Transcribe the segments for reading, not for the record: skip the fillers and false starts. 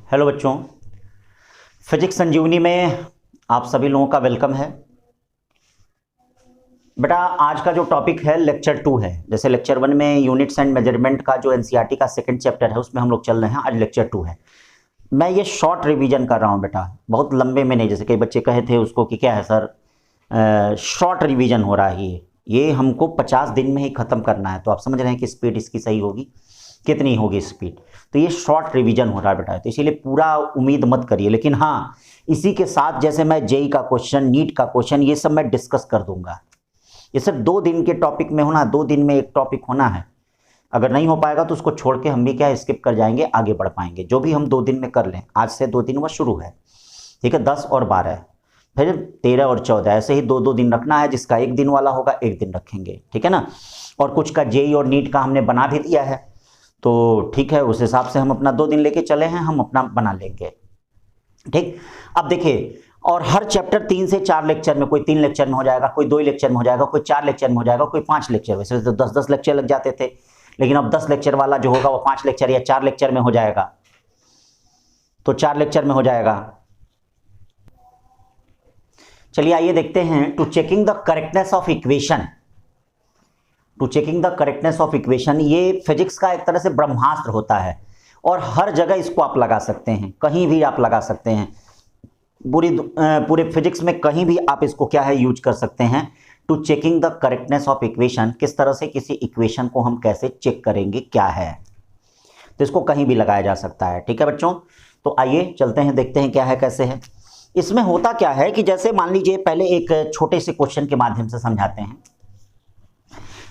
Hello बच्चों, physics संजीवनी में आप सभी लोगों का वेलकम है। बेटा आज का जो टॉपिक है लेक्चर 2 है। जैसे लेक्चर 1 में यूनिट्स एंड मेजरमेंट का जो एनसीईआरटी का सेकंड चैप्टर है उसमें हम लोग चल रहे हैं। आज लेक्चर 2 है। मैं ये शॉर्ट रिवीजन कर रहा हूँ बेटा, बहुत लंबे में नहीं। जैसे कई बच्चे कहे थे उसको कि क्या है सर शॉर्ट रिवीजन हो रहा है, ये हमको 50 दिन में ही ख़त्म करना है। तो आप समझ रहे हैं कि स्पीड इसकी सही होगी, कितनी होगी स्पीड। तो ये शॉर्ट रिवीजन हो रहा है बेटा, तो इसीलिए पूरा उम्मीद मत करिए। लेकिन हाँ, इसी के साथ जैसे मैं जेई का क्वेश्चन, नीट का क्वेश्चन, ये सब मैं डिस्कस कर दूंगा। ये सिर्फ 2 दिन के टॉपिक में होना, 2 दिन में एक टॉपिक होना है। अगर नहीं हो पाएगा तो उसको छोड़ के हम भी क्या स्किप कर जाएंगे, आगे बढ़ पाएंगे। जो भी हम 2 दिन में कर लें, आज से 2 दिन वह शुरू है, ठीक है। 10 और 12 फिर 13 और 14 ऐसे ही 2-2 दिन रखना है। जिसका 1 दिन वाला होगा 1 दिन रखेंगे, ठीक है ना। और कुछ का जेई और नीट का हमने बना भी दिया है, तो ठीक है, उस हिसाब से हम अपना 2 दिन लेके चले हैं, हम अपना बना लेंगे, ठीक। अब देखिए, और हर चैप्टर 3 से 4 लेक्चर में, कोई 3 लेक्चर में हो जाएगा, कोई 2 लेक्चर में हो जाएगा, कोई 4 लेक्चर में हो जाएगा, कोई 5 लेक्चर। वैसे तो 10-10 लेक्चर लग जाते थे, लेकिन अब 10 लेक्चर वाला जो होगा वो 5 लेक्चर या 4 लेक्चर में हो जाएगा। तो 4 लेक्चर में हो जाएगा। चलिए आइए देखते हैं। To checking the correctness of equation, to checking the correctness of equation, ये फिजिक्स का एक तरह से ब्रह्मास्त्र होता है और हर जगह इसको आप लगा सकते हैं, कहीं भी आप लगा सकते हैं। पूरे फिजिक्स में कहीं भी आप इसको क्या है यूज कर सकते हैं। To checking the correctness of equation, किस तरह से किसी इक्वेशन को हम कैसे चेक करेंगे क्या है, तो इसको कहीं भी लगाया जा सकता है, ठीक है बच्चों। तो आइए चलते हैं, देखते हैं क्या है कैसे है। इसमें होता क्या है कि जैसे मान लीजिए, पहले एक छोटे से क्वेश्चन के माध्यम से समझाते हैं।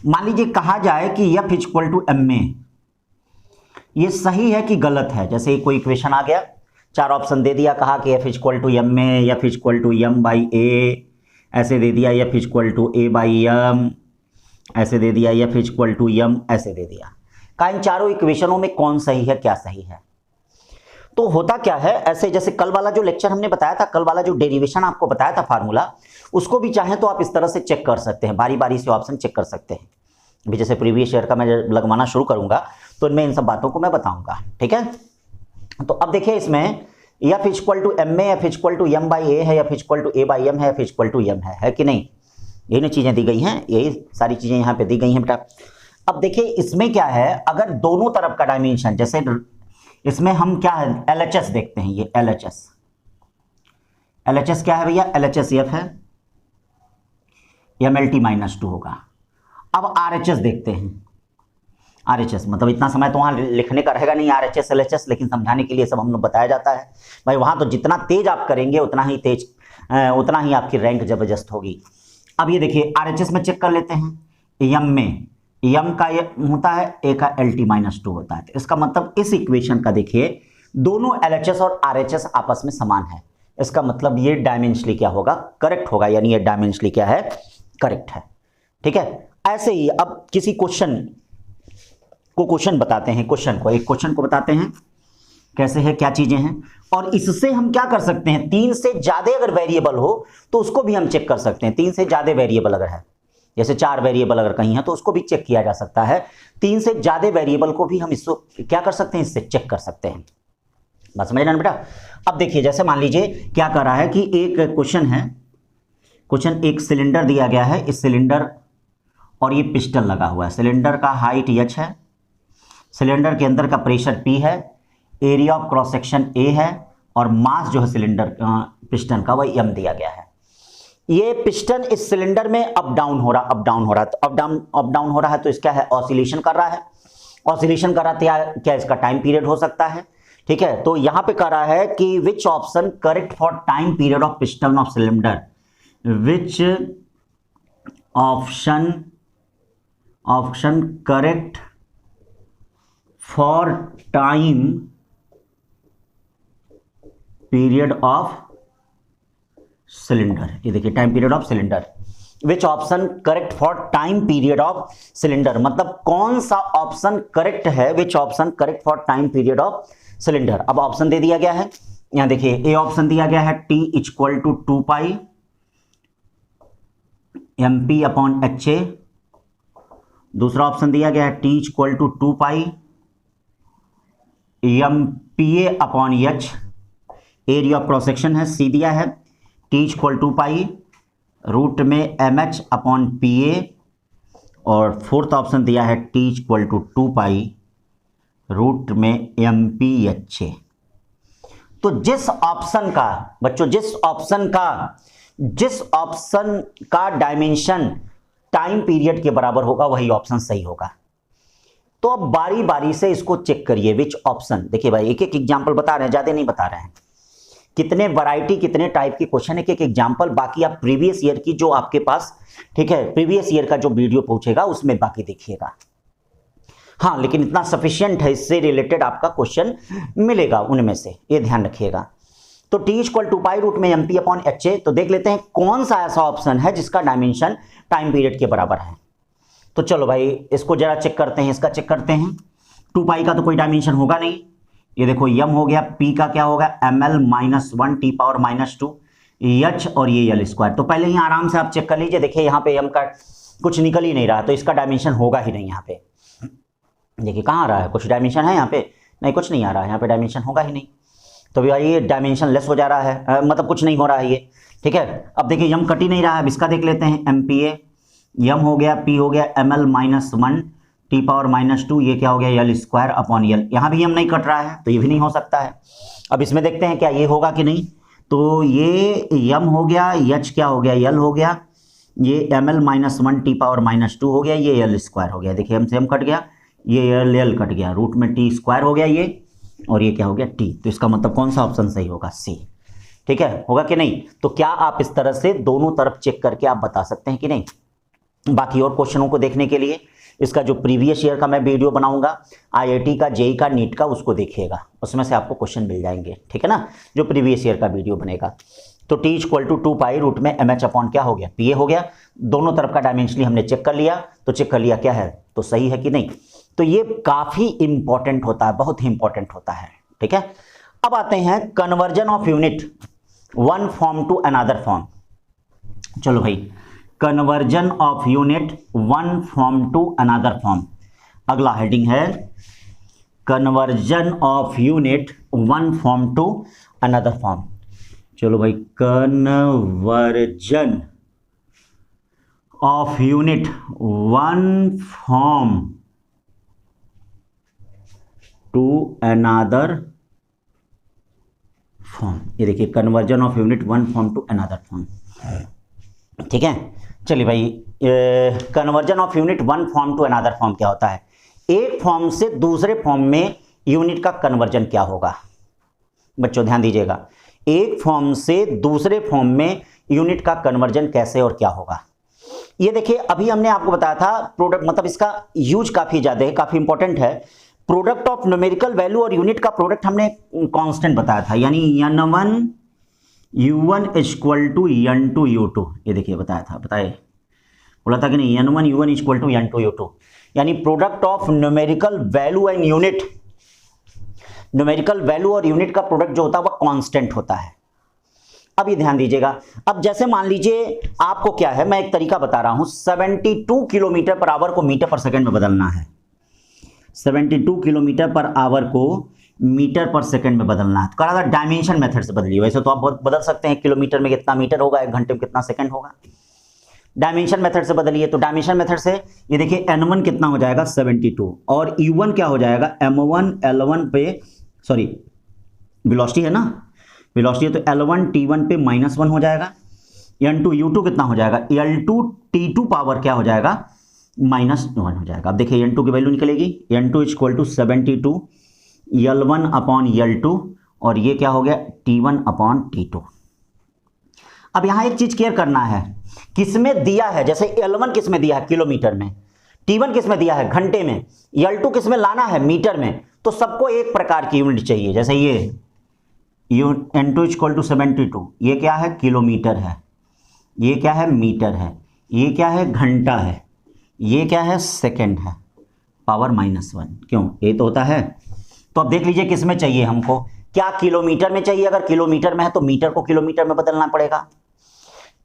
मान लीजिए कहा जाए कि F इक्वल टू एम में, ये सही है कि गलत है। जैसे कोई इक्वेशन आ गया, 4 ऑप्शन दे दिया, कहा कि F इक्वल टू एम में F equal to M by A, ऐसे दे दिया F equal to A by M, ऐसे दे दिया F इक्वल टू एम, ऐसे दे दिया। कहा इन चारों इक्वेशनों में कौन सही है, क्या सही है। तो होता क्या है, ऐसे जैसे कल वाला जो लेक्चर हमने बताया था, कल वाला जो डेरिवेशन आपको बताया था फार्मूला, उसको भी चाहें तो आप इस तरह से चेक कर सकते हैं, बारी बारी से ऑप्शन चेक कर सकते हैं। अभी जैसे प्रीवियस ईयर का मैं लगवाना शुरू करूंगा तो इनमें इन सब बातों को मैं बताऊंगा, ठीक है। तो अब देखिए, इसमें F इक्वल टू एम में F equal to M by A है, F equal to A by M है, F इक्वल टू एम है कि नहीं। यही ना चीजें दी गई हैं, यही सारी चीजें यहाँ पे दी गई हैं बेटा। अब देखिए इसमें क्या है, अगर दोनों तरफ का डायमेंशन, जैसे इसमें हम क्या है LHS देखते हैं, ये LHS क्या है भैया, LHS F है, MLT -2 होगा। अब RHS देखते हैं। RHS मतलब इतना समय तो वहां लिखने का रहेगा नहीं RHS LHS, लेकिन समझाने के लिए सब हम लोग बताया जाता है भाई। वहां तो जितना तेज आप करेंगे उतना ही आपकी रैंक जबरदस्त होगी। अब ये देखिए RHS में चेक कर लेते हैं। यम में यम का ये होता है, ए का LT -2 होता है। तो इसका मतलब इस इक्वेशन का देखिए, दोनों LHS और RHS आपस में समान है। इसका मतलब ये डायमेंशनली क्या होगा, करेक्ट होगा, यानी ये डायमेंशनली क्या है, करेक्ट है, ठीक है। ऐसे ही अब किसी क्वेश्चन बताते हैं, एक क्वेश्चन को बताते हैं कैसे है, क्या चीजें हैं। और इससे हम क्या कर सकते हैं, 3 से ज्यादा अगर वेरिएबल हो तो उसको भी हम चेक कर सकते हैं। 3 से ज्यादा वेरिएबल अगर है, जैसे 4 वेरिएबल अगर कहीं है तो उसको भी चेक किया जा सकता है। 3 से ज्यादा वेरिएबल को भी हम इसको क्या कर सकते हैं, इससे चेक कर सकते हैं। बात समझ रहे हैं बेटा। अब देखिए, जैसे मान लीजिए क्या कर रहा है कि एक क्वेश्चन है, एक सिलेंडर दिया गया है, इस सिलेंडर और ये पिस्टन लगा हुआ है। सिलेंडर का हाइट h है, सिलेंडर के अंदर का प्रेशर P है, area of cross section A है, और मास जो है सिलेंडर पिस्टन का वह m दिया गया है। ये पिस्टन इस सिलेंडर में अप डाउन हो रहा है, तो अप डाउन हो रहा है, तो इसका है ऑसिलेशन कर रहा है। ऑसिलेशन कर रहा है, क्या इसका टाइम पीरियड हो सकता है, ठीक है। तो यहां पे कर रहा है कि which option correct for time period of piston of cylinder, which option correct for time period of cylinder. ये देखिए time period of cylinder, which option correct for time period of cylinder, मतलब कौन सा ऑप्शन करेक्ट है, which option correct for time period of cylinder. अब option दे दिया गया है, यहां देखिए ए ऑप्शन दिया गया है T equal to 2 pi MP upon HA। दूसरा ऑप्शन दिया गया है T equal to 2 pi M P A upon H, area of cross section है, सी दिया है, T equal to pi root में M H upon P A, और fourth option दिया है T equal to 2 pi root में M P H A. तो जिस ऑप्शन का बच्चों, जिस ऑप्शन का डायमेंशन टाइम पीरियड के बराबर होगा वही ऑप्शन सही होगा। तो अब बारी बारी से इसको चेक करिए विच ऑप्शन। देखिए भाई एक एक एग्जांपल बता रहे हैं, ज्यादा नहीं बता रहे हैं, कितने वैरायटी कितने टाइप के क्वेश्चन, एक एक एग्जांपल। बाकी आप प्रीवियस ईयर की जो आपके पास, ठीक है, प्रीवियस ईयर का जो वीडियो पहुंचेगा उसमें बाकी देखिएगा। हाँ, लेकिन इतना सफिशियंट है, इससे रिलेटेड आपका क्वेश्चन मिलेगा उनमें से, ये ध्यान रखिएगा। तो T equal to pi root में M P upon H A. तो देख लेते हैं कौन सा ऐसा ऑप्शन है जिसका डायमेंशन टाइम पीरियड के बराबर है। तो चलो भाई इसको जरा चेक करते हैं, इसका चेक करते हैं। 2 पाई का तो कोई डायमेंशन होगा नहीं, ये देखो यम हो गया, पी का क्या होगा M L minus 1 T power minus 2 H, और ये एल स्क्वायर। तो पहले ही आराम से आप चेक कर लीजिए। देखिए यहाँ पे एम का कुछ निकल ही नहीं रहा, तो इसका डायमेंशन होगा ही नहीं। यहाँ पे देखिए कहाँ आ रहा है, कुछ डायमेंशन है यहाँ पे? नहीं, कुछ नहीं आ रहा है यहाँ पे, डायमेंशन होगा ही नहीं। तो भाई ये डायमेंशन लेस हो जा रहा है, मतलब कुछ नहीं हो रहा है ये, ठीक है। अब देखिए यम कट ही नहीं रहा है, अब इसका देख लेते हैं। एम पी ए, यम हो गया, पी हो गया, M L minus 1 T power minus 2, ये क्या हो गया एल स्क्वायर अपॉन एल। यहाँ भी यम नहीं कट रहा है, तो ये भी नहीं हो सकता है। अब इसमें देखते हैं क्या ये होगा कि नहीं। तो ये यम हो गया, एच क्या हो गया एल हो गया, ये M L minus 1 T power minus 2 हो गया, ये एल स्क्वायर हो गया। देखिए एम से एम कट गया, ये एल कट गया, रूट में टी स्क्वायर हो गया ये, और ये क्या हो गया टी। तो इसका मतलब कौन सा ऑप्शन सही होगा? सी। ठीक है, होगा कि नहीं? तो क्या आप इस तरह से दोनों तरफ चेक करके आप बता सकते हैं कि नहीं? बाकी और क्वेश्चनों को देखने के लिए इसका जो प्रीवियस ईयर का मैं वीडियो बनाऊंगा, आईआईटी का, जेई का, नीट का, उसको देखिएगा, उसमें से आपको क्वेश्चन मिल जाएंगे, ठीक है ना, जो प्रीवियस ईयर का वीडियो बनेगा। तो T equal to 2 pi root में एम एच अपॉन क्या हो गया पी ए हो गया। दोनों तरफ का डायमेंशनली हमने चेक कर लिया, तो चेक कर लिया क्या है, तो सही है कि नहीं। तो ये काफी इंपॉर्टेंट होता है, बहुत ही इंपॉर्टेंट होता है, ठीक है। अब आते हैं conversion of unit one form to another form. चलो भाई, conversion of unit one form to another form, अगला हेडिंग है conversion of unit one form to another form. चलो भाई, conversion of unit one form to another form. ये देखिए conversion of unit one form to another form, ठीक है। चलिए भाई, conversion of unit one form to another form क्या होता है? एक फॉर्म से दूसरे फॉर्म में यूनिट का कन्वर्जन क्या होगा? बच्चों ध्यान दीजिएगा, एक फॉर्म से दूसरे फॉर्म में यूनिट का कन्वर्जन कैसे और क्या होगा। ये देखिए अभी हमने आपको बताया था प्रोडक्ट, मतलब इसका यूज काफी ज्यादा है, काफी इंपॉर्टेंट है। प्रोडक्ट ऑफ न्यूमेरिकल वैल्यू और यूनिट का प्रोडक्ट हमने कांस्टेंट बताया था, यानी n1 u1 equal to n2 u2। ये देखिए बताए बोला था कि नहीं, n1 u1 equal to n2 u2, यानी product of numerical value and unit, numerical value और यूनिट का प्रोडक्ट जो होता है वह कांस्टेंट होता है। अब ये ध्यान दीजिएगा, अब जैसे मान लीजिए आपको क्या है, मैं एक तरीका बता रहा हूं, 72 किलोमीटर पर आवर को मीटर पर सेकंड में बदलना है। 72 किलोमीटर पर आवर को मीटर पर सेकंड में बदलना है। तो कहा था डायमेंशन मेथड से बदलिए, वैसे तो आप बदल सकते हैं, किलोमीटर में कितना मीटर होगा, 1 घंटे में कितना सेकंड होगा। डायमेंशन मेथड से बदलिए, तो डायमेंशन मेथड से ये देखिए n1 कितना हो जाएगा 72, और u1 क्या हो जाएगा m1 l1 पे, सॉरी वेलोसिटी है ना, वेलोसिटी है, तो l1 t1 पे -1 हो जाएगा। n2 u2 कितना हो जाएगा, l2 t2 पावर क्या हो जाएगा -1 हो जाएगा। अब देखिए n2 की वैल्यू निकलेगी, n2 equal to 72 l1 upon l2, और ये क्या हो गया t1 अपॉन t2। अब यहां एक चीज क्लियर करना है, किसमें दिया है, जैसे l1 किसमें दिया है किलोमीटर में, t1 किसमें दिया है घंटे में, l2 किसमें लाना है मीटर में। तो सबको एक प्रकार की यूनिट चाहिए, जैसे ये n2 इक्वल टू 72, ये क्या है किलोमीटर है, ये क्या है मीटर है, ये क्या है घंटा है, ये क्या है सेकंड है, पावर -1, क्यों ये तो होता है। तो अब देख लीजिए किसमें चाहिए हमको, क्या किलोमीटर में चाहिए? अगर किलोमीटर में है तो मीटर को किलोमीटर में बदलना पड़ेगा,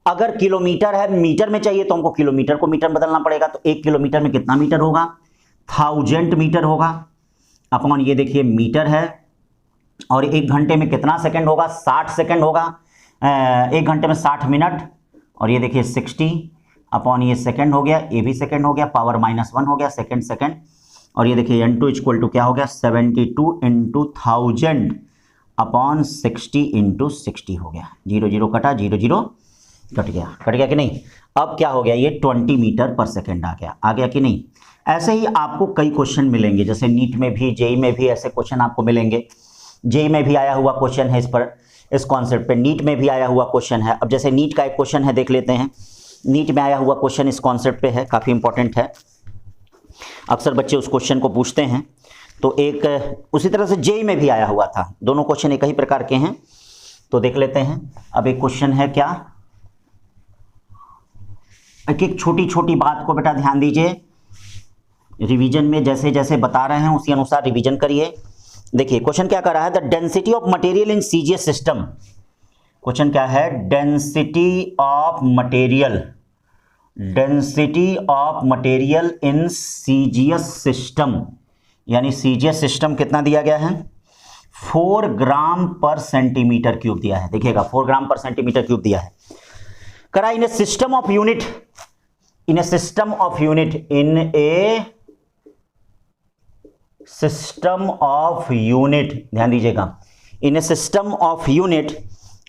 अगर किलोमीटर है मीटर में चाहिए तो हमको किलोमीटर को मीटर में बदलना पड़ेगा। तो 1 किलोमीटर में कितना मीटर होगा, 1000 मीटर होगा। अपॉन ये देखिए मीटर है, और 1 घंटे में कितना सेकंड होगा, 60 सेकंड होगा, 1 घंटे में 60 मिनट, और ये देखिए 60 अपॉन ये सेकंड हो गया, ये भी सेकंड हो गया, पावर -1 हो गया सेकंड, और ये देखिए n2 इक्वल टू क्या हो गया 72 इंटू 1000 अपॉन 60 इंटू 60 हो गया, 0 0 कटा, 0 0 कट गया कि नहीं। अब क्या हो गया, ये 20 मीटर पर सेकंड आ गया कि नहीं। ऐसे ही आपको कई क्वेश्चन मिलेंगे, जैसे नीट में भी, जेई में भी ऐसे क्वेश्चन आपको मिलेंगे। जेई में भी आया हुआ क्वेश्चन है इस कॉन्सेप्ट पे, नीट में भी आया हुआ क्वेश्चन है। अब जैसे नीट का एक क्वेश्चन है, देख लेते हैं। नीट में आया हुआ क्वेश्चन इस कॉन्सेप्ट पे है, काफ़ी इंपॉर्टेंट है, अक्सर बच्चे उस क्वेश्चन को पूछते हैं। तो एक उसी तरह से जेई में भी आया हुआ था, दोनों क्वेश्चन एक ही प्रकार के हैं, तो देख लेते हैं। अब एक क्वेश्चन है क्या, एक छोटी छोटी बात को बेटा ध्यान दीजिए, रिवीजन में जैसे जैसे बता रहे हैं उसी अनुसार रिवीजन करिए। देखिए क्वेश्चन क्या कर रहा है, the density of material in CGS system. Question क्या है, density of material in CGS system, यानी सीजीएस सिस्टम कितना दिया गया है, 4 ग्राम पर सेंटीमीटर क्यूब दिया है। देखिएगा 4 ग्राम पर सेंटीमीटर क्यूब दिया है। करा in a system of unit, in a system of unit, ध्यान दीजिएगा, in a system of unit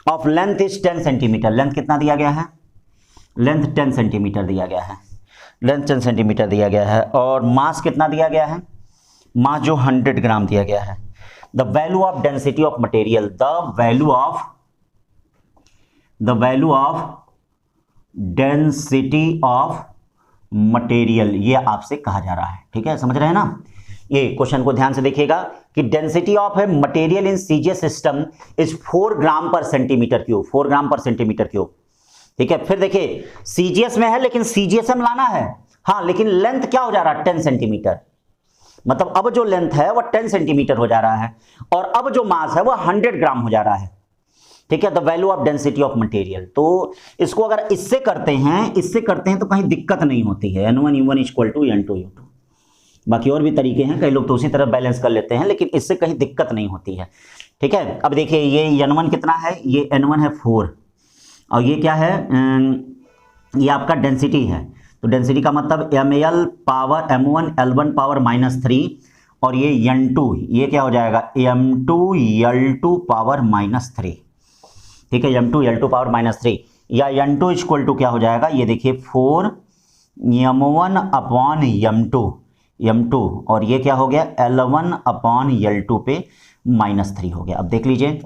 of length is 10 centimetre. Length कितना दिया गया है, लेंथ 10 सेंटीमीटर दिया गया है, लेंथ 10 सेंटीमीटर दिया गया है, और मास कितना दिया गया है, मास जो 100 ग्राम दिया गया है। The value of density of material, the value of density of material, ये आपसे कहा जा रहा है। ठीक है, समझ रहे हैं ना। ये क्वेश्चन को ध्यान से देखिएगा कि डेंसिटी ऑफ है material in CGS system is 4 ग्राम पर सेंटीमीटर क्यूब, 4 ग्राम पर सेंटीमीटर क्यूब। ठीक है, फिर देखिए सीजीएस में है लेकिन सीजीएसएम लाना है, हाँ, लेकिन लेंथ क्या हो जा रहा है, 10 सेंटीमीटर, मतलब अब जो लेंथ है वह 10 सेंटीमीटर हो जा रहा है, और अब जो मास है वह 100 ग्राम हो जा रहा है। ठीक है, the value of density of material. तो इसको अगर इससे करते हैं तो कहीं दिक्कत नहीं होती है, n1 u1 equal to n2 u2। बाकी और भी तरीके हैं, कई लोग तो उसी तरह बैलेंस कर लेते हैं, लेकिन इससे कहीं दिक्कत नहीं होती है। ठीक है, अब देखिए ये n1 कितना है, ये n1 है 4, और ये क्या है, ये आपका डेंसिटी है। तो डेंसिटी का मतलब ml power m1 l1 power -3, और ये n2, ये क्या हो जाएगा m2 l2 पावर -3। ठीक है, m2 l2 पावर -3, या n2 इक्वल टू क्या हो जाएगा, ये देखिए 4 m1 अपॉन m2, और ये क्या हो गया l1 अपॉन l2 पे -3 हो गया। अब देख लीजिए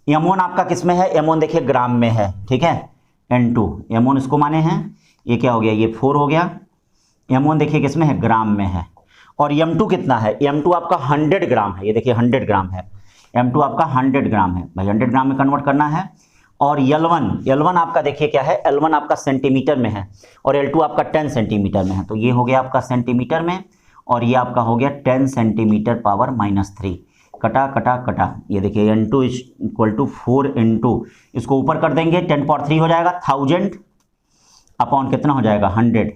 m1 आपका किस में है, m1 देखिए ग्राम में है। ठीक है, n2 m1 इसको माने हैं, ये क्या हो गया, ये 4 हो गया। m1 देखिए किस में है, ग्राम में है, और m2 कितना है, m2 आपका 100 ग्राम है, ये देखिए 100 ग्राम है, m2 आपका 100 ग्राम है भाई, 100 ग्राम में कन्वर्ट करना है। और L1 आपका देखिए क्या है, L1 आपका सेंटीमीटर में है, और L2 आपका 10 सेंटीमीटर में है। तो ये हो गया आपका सेंटीमीटर में, और ये आपका हो गया 10 सेंटीमीटर पावर -3, कटा, ये देखिए n2 इक्वल टू 4 इंटू, इसको ऊपर कर देंगे 10 पावर 3 हो जाएगा 1000 अपॉन कितना हो जाएगा 100,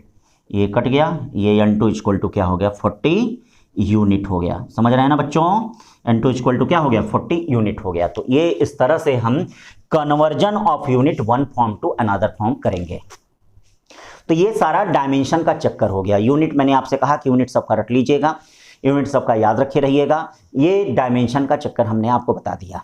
ये कट गया, ये n2 इक्वल टू क्या हो गया 40 यूनिट हो गया। समझ रहे हैं ना बच्चों, n2 इक्वल टू क्या हो गया 40 यूनिट हो गया। तो ये इस तरह से हम conversion of unit one form to another form करेंगे। तो ये सारा डायमेंशन का चक्कर हो गया। यूनिट मैंने आपसे कहा कि यूनिट सबका रट लीजिएगा, यूनिट सबका याद रखे रहिएगा, ये डायमेंशन का चक्कर हमने आपको बता दिया।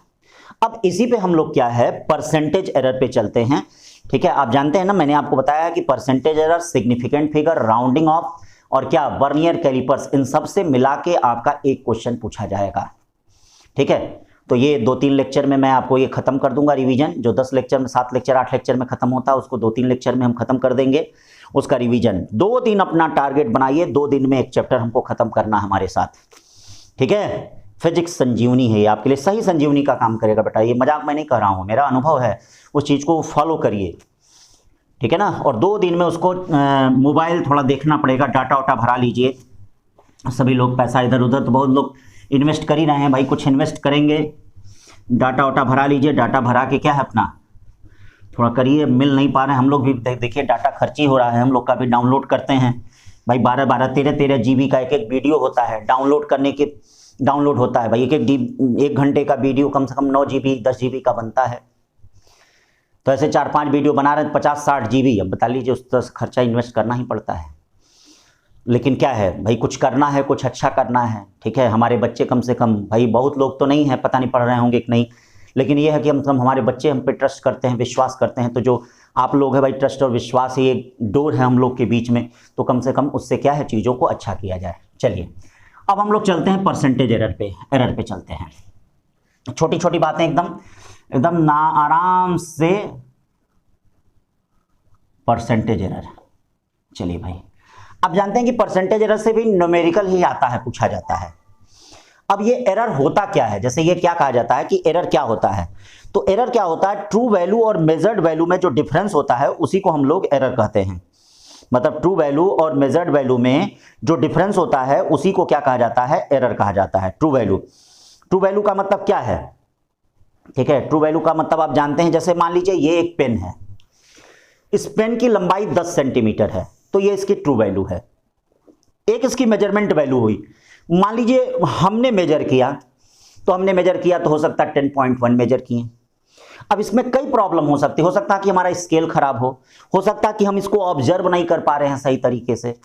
अब इसी पे हम लोग क्या है परसेंटेज एरर पे चलते हैं। ठीक है, आप जानते हैं ना, मैंने आपको बताया कि percentage error, significant figure, rounding off और क्या वर्नियर कैलिपर्स, इन सब से मिला के आपका एक क्वेश्चन पूछा जाएगा। ठीक है, तो ये 2-3 लेक्चर में मैं आपको ये खत्म कर दूंगा रिवीजन, जो 10 लेक्चर में 7 लेक्चर 8 लेक्चर में खत्म होता है उसको 2-3 लेक्चर में हम खत्म कर देंगे उसका रिवीजन। 2 दिन अपना टारगेट बनाइए, 2 दिन में एक चैप्टर हमको खत्म करना हमारे साथ। ठीक है, फिजिक्स संजीवनी है, ये आपके लिए सही संजीवनी का काम करेगा बेटा, ये मजाक मैं नहीं कर रहा हूँ, मेरा अनुभव है, उस चीज़ को फॉलो करिए। ठीक है ना, और 2 दिन में उसको मोबाइल थोड़ा देखना पड़ेगा, डाटा वाटा भरा लीजिए। सभी लोग पैसा इधर उधर तो बहुत लोग इन्वेस्ट कर ही रहे हैं भाई, कुछ इन्वेस्ट करेंगे, डाटा वाटा भरा लीजिए, डाटा भरा के क्या है अपना थोड़ा करिए, मिल नहीं पा रहे हैं हम लोग भी, देखिए डाटा खर्ची हो रहा है, हम लोग का भी डाउनलोड करते हैं भाई, 12-12, 13-13 GB का एक वीडियो होता है, डाउनलोड करने के डाउनलोड होता है भाई। एक घंटे का वीडियो कम से कम 9 GB 10 GB का बनता है। तो ऐसे 4-5 वीडियो बना रहे हैं 50-60 GB। अब बता लीजिए, उस तरह से खर्चा इन्वेस्ट करना ही पड़ता है। लेकिन क्या है भाई, कुछ करना है, कुछ अच्छा करना है, ठीक है। हमारे बच्चे कम से कम, भाई बहुत लोग तो नहीं है, पता नहीं पढ़ रहे होंगे कि नहीं, लेकिन ये है कि हम हमारे बच्चे हम पे ट्रस्ट करते हैं, विश्वास करते हैं। तो जो आप लोग हैं भाई, ट्रस्ट और विश्वास ही एक डोर है हम लोग के बीच में, तो कम से कम उससे क्या है, चीज़ों को अच्छा किया जाए। चलिए अब हम लोग चलते हैं परसेंटेज एरर पे चलते हैं। छोटी छोटी बातें एकदम ना आराम से परसेंटेज एरर। चलिए भाई, अब जानते हैं कि परसेंटेज एरर से भी न्यूमेरिकल ही आता है, पूछा जाता है। अब ये एरर होता क्या है, जैसे ये क्या कहा जाता है कि एरर क्या होता है, तो एरर क्या होता है, ट्रू वैल्यू और मेजर्ड वैल्यू में जो डिफरेंस होता है उसी को हम लोग एरर कहते हैं। मतलब ट्रू वैल्यू और मेजर्ड वैल्यू में जो डिफरेंस होता है उसी को क्या कहा जाता है, एरर कहा जाता है। ट्रू वैल्यू का मतलब क्या है, ठीक है। ट्रू वैल्यू का मतलब आप जानते हैं, जैसे मान लीजिए ये एक पेन है, इस पेन की लंबाई 10 सेंटीमीटर है, तो ये इसकी ट्रू वैल्यू है। एक इसकी मेजरमेंट वैल्यू हुई, मान लीजिए हमने मेजर किया, तो हो सकता है 10.1 मेजर किए। अब इसमें कई प्रॉब्लम हो सकती है, हो सकता है कि हमारा स्केल खराब हो सकता है कि हम इसको ऑब्जर्व नहीं कर पा रहे हैं सही तरीके से।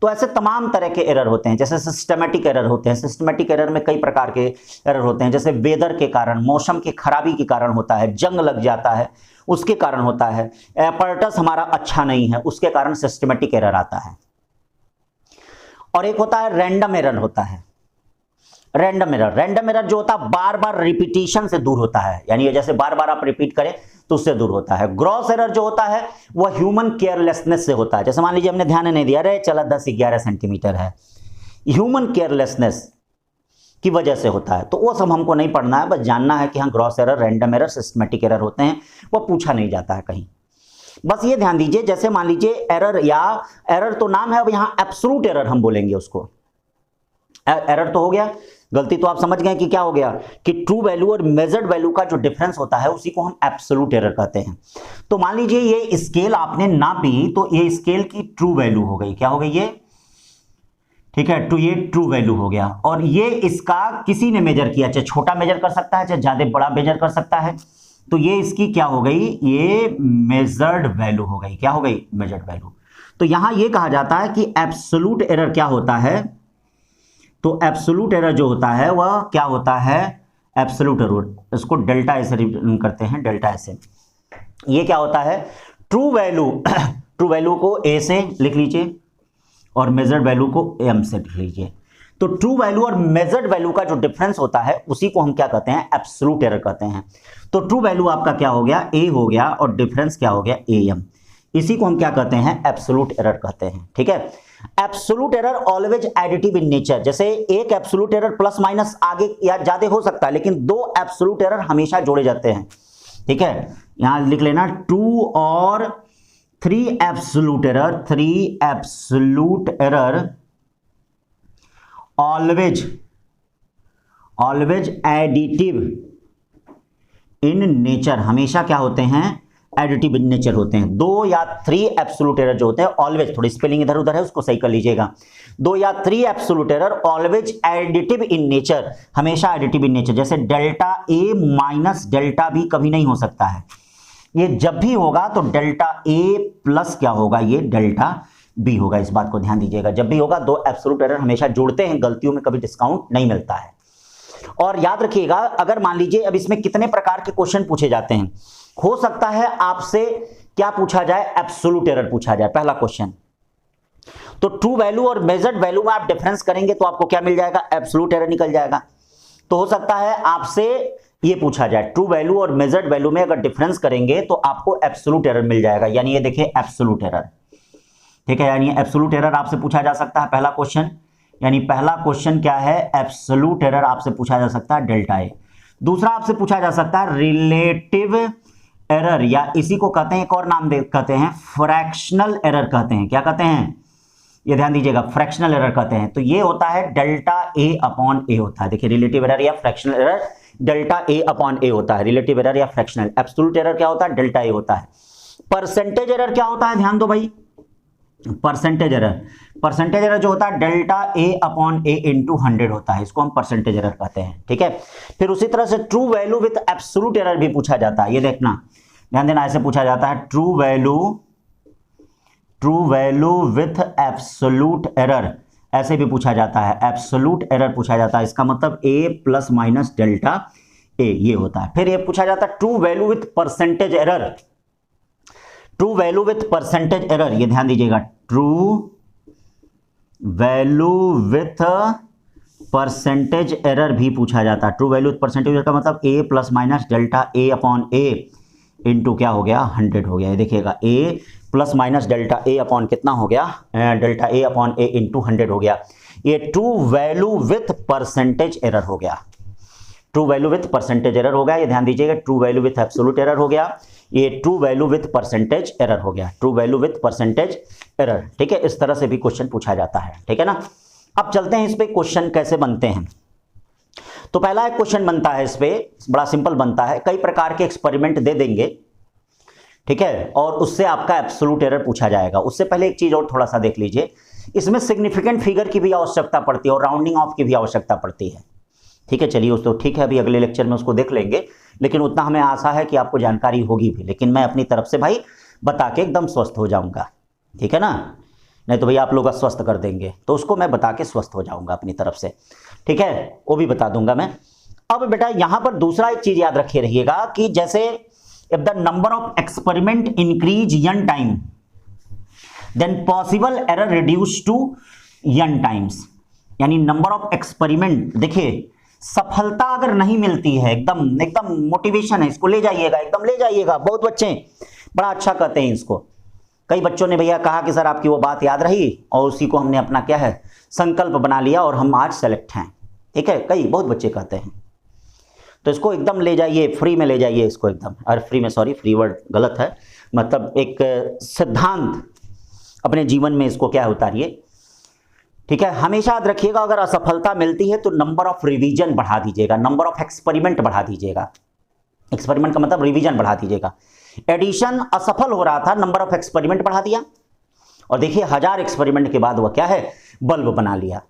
तो ऐसे तमाम तरह के एरर होते हैं, जैसे सिस्टमेटिक एरर होते हैं। सिस्टमेटिक एरर में कई प्रकार के एरर होते हैं, जैसे वेदर के कारण, मौसम की खराबी के कारण होता है, जंग लग जाता है उसके कारण होता है, एपर्टस हमारा अच्छा नहीं है उसके कारण सिस्टमेटिक एरर आता है। और एक होता है रैंडम एरर होता है। रैंडम एरर जो होता है बार बार रिपीटिशन से दूर होता है, यानी जैसे बार बार आप रिपीट करें तो उससे दूर होता है। ग्रॉस एरर जो होता है वह ह्यूमन केयरलेसनेस से होता है, जैसे मान लीजिए हमने ध्यान नहीं दिया, अरे चला 10-11 सेंटीमीटर है, ह्यूमन केयरलेसनेस की वजह से होता है। तो वो सब हमको नहीं पढ़ना है, बस जानना है कि हाँ gross error, random error, systematic error होते हैं, वो पूछा नहीं जाता है कहीं। बस ये ध्यान दीजिए, जैसे मान लीजिए एरर तो नाम है, अब यहां एब्सोल्यूट एरर हम बोलेंगे उसको। एरर तो हो गया, गलती तो आप समझ गए कि क्या हो गया, कि ट्रू वैल्यू और मेजर्ड वैल्यू का जो डिफरेंस होता है उसी को हम एब्सोल्यूट एरर कहते हैं। तो मान लीजिए ये स्केल आपने नापी, तो ये स्केल की ट्रू वैल्यू हो गई, क्या हो गई ये, ठीक है, तो ये ट्रू वैल्यू हो गया। और ये इसका किसी ने मेजर किया, चाहे छोटा मेजर कर सकता है चाहे ज्यादा बड़ा मेजर कर सकता है, तो ये इसकी क्या हो गई, ये मेजर्ड वैल्यू हो गई, क्या हो गई, मेजर्ड वैल्यू। तो यहां ये कहा जाता है कि एब्सोल्यूट एरर क्या होता है, तो एब्सोल्यूट एरर जो होता है वह क्या होता है, एब्सोल्यूट एरर, इसको डेल्टा ऐसे रिप्रेजेंट करते हैं, डेल्टा ऐसे। ये क्या होता है, ट्रू वैल्यू को ए से लिख लीजिए और मेजर्ड वैल्यू को एम से लिख लीजिए। तो ट्रू वैल्यू और मेजर्ड वैल्यू का जो डिफरेंस होता है उसी को हम क्या कहते हैं, एब्सोल्यूट एरर कहते हैं। तो ट्रू वैल्यू आपका क्या हो गया, ए हो गया, और डिफरेंस क्या हो गया, ए एम। इसी को हम क्या कहते हैं, एब्सोल्यूट एरर कहते हैं, ठीक है। Absolute error always additive in nature, जैसे एक एब्सोल्यूट एरर प्लस माइनस आगे या ज्यादा हो सकता है, लेकिन 2 एब्सोल्यूट एरर हमेशा जोड़े जाते हैं, ठीक है। यहां लिख लेना 2 और 3 absolute error always additive in nature, हमेशा क्या होते हैं, एडिटिव इन नेचर होते हैं। 2 या 3 एब्सोल्यूट एरर जो होते हैं ऑलवेज, थोड़ी स्पेलिंग इधर उधर है उसको सही कर लीजिएगा, 2 या 3 absolute error always additive in nature, हमेशा एडिटिव इन नेचर। जैसे delta A minus delta B कभी नहीं हो सकता है, ये जब भी होगा तो डेल्टा ए प्लस क्या होगा, ये डेल्टा बी होगा। इस बात को ध्यान दीजिएगा, जब भी होगा 2 एब्सोल्यूट एरर हमेशा जुड़ते हैं, गलतियों में कभी डिस्काउंट नहीं मिलता है। और याद रखिएगा, अगर मान लीजिए अब इसमें कितने प्रकार के क्वेश्चन पूछे जाते हैं, हो सकता है आपसे क्या पूछा जाए, एब्सोल्यूट एरर पूछा जाए पहला क्वेश्चन। तो ट्रू वैल्यू और मेजर्ड वैल्यू में आप डिफरेंस करेंगे तो आपको क्या मिल जाएगा, एब्सोल्यूट एरर निकल जाएगा। तो हो सकता है आपसे ये पूछा जाए, ट्रू वैल्यू और मेजर्ड वैल्यू में अगर डिफरेंस करेंगे तो आपको एब्सोल्यूट एरर मिल जाएगा, यानी ये देखिए एब्सोल्यूट एरर, ठीक है, यानी एब्सोल्यूट एरर आपसे पूछा जा सकता है पहला क्वेश्चन। यानी पहला क्वेश्चन क्या है, एब्सोल्यूट एरर आपसे पूछा जा सकता है डेल्टा ए। दूसरा आपसे पूछा जा सकता है रिलेटिव एरर, या इसी को कहते हैं, एक और नाम कहते हैं फ्रैक्शनल एरर कहते हैं। क्या कहते हैं, ये ध्यान दीजिएगा, फ्रैक्शनल एरर कहते हैं। तो ये होता है डेल्टा ए अपॉन ए होता है। देखिए रिलेटिव एरर या fractional error delta A upon ए होता है, रिलेटिव एरर या फ्रैक्शनल। एब्सोल्यूट एरर क्या होता है, डेल्टा ए होता है। परसेंटेज एरर क्या होता है, ध्यान दो भाई, परसेंटेज एरर जो होता है delta A upon A into 100 होता है, इसको हम परसेंटेज एरर कहते हैं, ठीक है। फिर उसी तरह से true value with absolute error भी पूछा जाता है, ये देखना ध्यान देना, ऐसे पूछा जाता है true value with absolute error, ऐसे भी पूछा जाता है, एब्सोल्यूट एरर पूछा जाता है, इसका मतलब ए प्लस माइनस डेल्टा ए ये होता है। फिर ये पूछा जाता है true value with percentage error, true value with percentage error, ये ध्यान दीजिएगा, true value with percentage error भी पूछा जाता है। True value with percentage error का मतलब ए plus minus delta A upon A into क्या हो गया 100 हो गया, ये देखिएगा ए plus minus delta A upon कितना हो गया, delta A upon A into 100 हो गया, ये true value with percentage error हो गया, true value with percentage error हो गया, ये ध्यान दीजिएगा। True value with absolute error हो गया, ये true value with percentage error हो गया, true value with percentage error, ठीक है। इस तरह से भी क्वेश्चन पूछा जाता है, ठीक है ना। अब चलते हैं इस पे क्वेश्चन कैसे बनते हैं। तो पहला एक क्वेश्चन बनता है, इस पे बड़ा सिंपल बनता है, कई प्रकार के एक्सपेरिमेंट दे देंगे, ठीक है, और उससे आपका एब्सोल्यूट एरर पूछा जाएगा। उससे पहले एक चीज और थोड़ा सा देख लीजिए, इसमें सिग्निफिकेंट फिगर की भी आवश्यकता पड़ती है और राउंडिंग ऑफ की भी आवश्यकता पड़ती है, ठीक है। चलिए उस तो ठीक है, अभी अगले लेक्चर में उसको देख लेंगे, लेकिन उतना हमें आशा है कि आपको जानकारी होगी भी, लेकिन मैं अपनी तरफ से भाई बता के एकदम स्वस्थ हो जाऊंगा, ठीक है ना, नहीं तो भैया आप लोग अस्वस्थ कर देंगे, तो उसको मैं बता के स्वस्थ हो जाऊंगा अपनी तरफ से, ठीक है, वो भी बता दूंगा मैं। अब बेटा यहां पर दूसरा एक चीज याद रखे रहिएगा कि जैसे if the number of experiment increase n time then possible error reduce to n times, यानी नंबर ऑफ एक्सपेरिमेंट, देखिए सफलता अगर नहीं मिलती है, एकदम एकदम मोटिवेशन है, इसको ले जाइएगा, एकदम ले जाइएगा, बहुत बच्चे बड़ा अच्छा कहते हैं इसको। कई बच्चों ने भैया कहा कि सर आपकी वो बात याद रही और उसी को हमने अपना क्या है संकल्प बना लिया और हम आज सेलेक्ट हैं, ठीक है, कई बहुत बच्चे कहते हैं। तो इसको एकदम ले जाइए, फ्री में ले जाइए इसको एकदम, अरे फ्री में, सॉरी फ्री वर्ड गलत है, मतलब एक सिद्धांत अपने जीवन में इसको क्या उतारिए, ठीक है। हमेशा याद रखिएगा अगर असफलता मिलती है तो नंबर ऑफ रिवीजन बढ़ा दीजिएगा, नंबर ऑफ एक्सपेरिमेंट बढ़ा दीजिएगा, एक्सपेरिमेंट का मतलब रिवीजन बढ़ा दीजिएगा। एडिशन असफल हो रहा था, नंबर ऑफ एक्सपेरिमेंट बढ़ा दिया, और देखिए 1000 एक्सपेरिमेंट के बाद वह क्या है बल्ब बना लिया।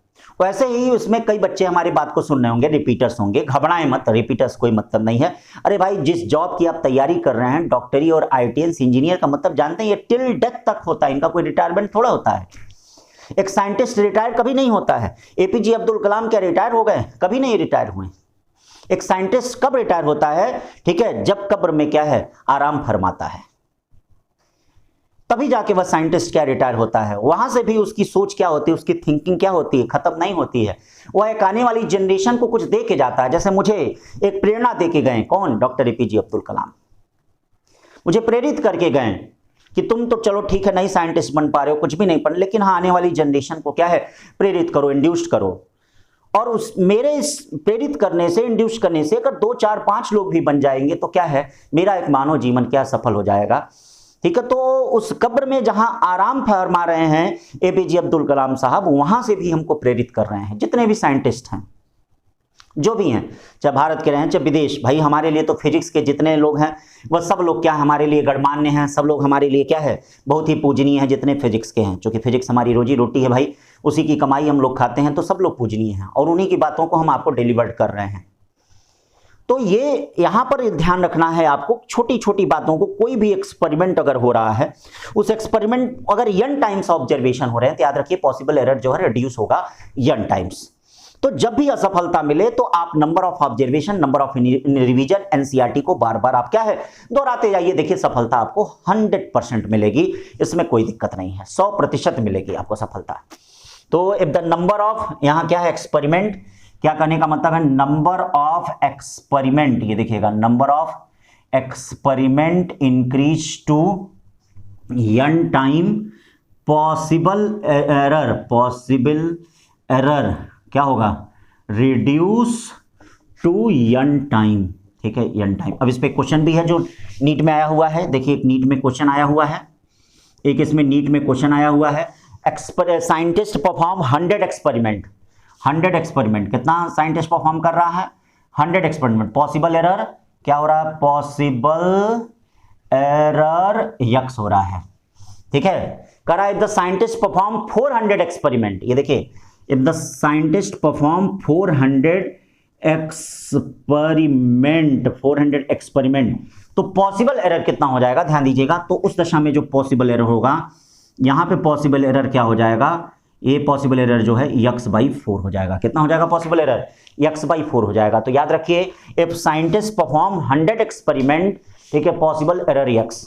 वैसे ही उसमें कई बच्चे हमारी बात को सुन रहे होंगे, रिपीटर्स होंगे, घबराएं मत, रिपीटर्स कोई मतलब नहीं है। अरे भाई जिस जॉब की आप तैयारी कर रहे हैं, डॉक्टरी और ITS इंजीनियर का मतलब जानते हैं ये टिल डेथ तक होता है, इनका कोई रिटायरमेंट थोड़ा होता है। एक साइंटिस्ट रिटायर कभी नहीं होता है, APJ अब्दुल कलाम क्या रिटायर हो गए? कभी नहीं रिटायर हुए। एक साइंटिस्ट कब रिटायर होता है, ठीक है, जब कब्र में क्या है आराम फरमाता है, तभी जाके वह साइंटिस्ट क्या रिटायर होता है। वहां से भी उसकी सोच क्या होती है, उसकी थिंकिंग क्या होती है, खत्म नहीं होती है। वह एक आने वाली जनरेशन को कुछ दे के जाता है। जैसे मुझे एक प्रेरणा दे के गए, कौन? डॉक्टर APJ अब्दुल कलाम मुझे प्रेरित करके गए कि तुम तो चलो ठीक है नहीं साइंटिस्ट बन पा रहे हो, कुछ भी नहीं पढ़, लेकिन हाँ आने वाली जनरेशन को क्या है प्रेरित करो, इंड्यूस्ड करो। और उस मेरे इस प्रेरित करने से, इंड्यूस करने से अगर 2 4 5 लोग भी बन जाएंगे तो क्या है मेरा एक मानव जीवन क्या सफल हो जाएगा, ठीक है। तो उस कब्र में जहां आराम फरमा रहे हैं APJ अब्दुल कलाम साहब, वहां से भी हमको प्रेरित कर रहे हैं जितने भी साइंटिस्ट हैं, जो भी हैं, चाहे भारत के रहें चाहे विदेश। भाई हमारे लिए तो फिजिक्स के जितने लोग हैं वह सब लोग क्या हमारे लिए गणमान्य हैं, सब लोग हमारे लिए क्या है बहुत ही पूजनीय हैं जितने फिजिक्स के हैं, क्योंकि फिजिक्स हमारी रोजी रोटी है भाई, उसी की कमाई हम लोग खाते हैं, तो सब लोग पूजनीय हैं और उन्हीं की बातों को हम आपको डिलीवर कर रहे हैं। तो ये यहां पर ध्यान रखना है आपको, छोटी छोटी बातों को। कोई भी एक्सपेरिमेंट अगर हो रहा है, उस एक्सपेरिमेंट अगर n टाइम्स ऑब्जर्वेशन हो रहे हैं तो याद रखिए पॉसिबल एरर जो है रिड्यूस होगा n टाइम्स। तो जब भी असफलता मिले तो आप number of observation, number of revision, NCERT को बार बार आप क्या है दोहराते जाइए। देखिए सफलता आपको 100% मिलेगी, इसमें कोई दिक्कत नहीं है, 100% मिलेगी आपको सफलता। तो इफ द नंबर ऑफ, यहां क्या है एक्सपेरिमेंट, क्या करने का मतलब है नंबर ऑफ एक्सपेरिमेंट, ये देखिएगा number of experiment increase to n time, possible error क्या होगा रिड्यूस टू n टाइम, ठीक है n टाइम। अब इस पे क्वेश्चन भी है जो नीट में आया हुआ है, देखिए एक नीट में क्वेश्चन आया हुआ है, एक इसमें नीट में क्वेश्चन आया हुआ है। साइंटिस्ट परफॉर्म 100 एक्सपेरिमेंट, 100 एक्सपेरिमेंट, कितना साइंटिस्ट परफॉर्म कर रहा है 100 एक्सपेरिमेंट। पॉसिबल एरर क्या हो रहा है, पॉसिबल एरर यक्स हो रहा है, ठीक है। करा if the scientist perform 400 experiment, ये देखिए if the scientist perform 400 experiment, तो पॉसिबल एरर कितना हो जाएगा, ध्यान दीजिएगा। तो उस दशा में जो पॉसिबल एरर होगा, यहां पे पॉसिबल एरर क्या हो जाएगा, ये पॉसिबल एरर जो है x/4 हो जाएगा। कितना हो जाएगा पॉसिबल एरर, x/4 हो जाएगा। तो याद रखिए इफ साइंटिस्ट परफॉर्म 100 एक्सपेरिमेंट, ठीक है, पॉसिबल एरर x।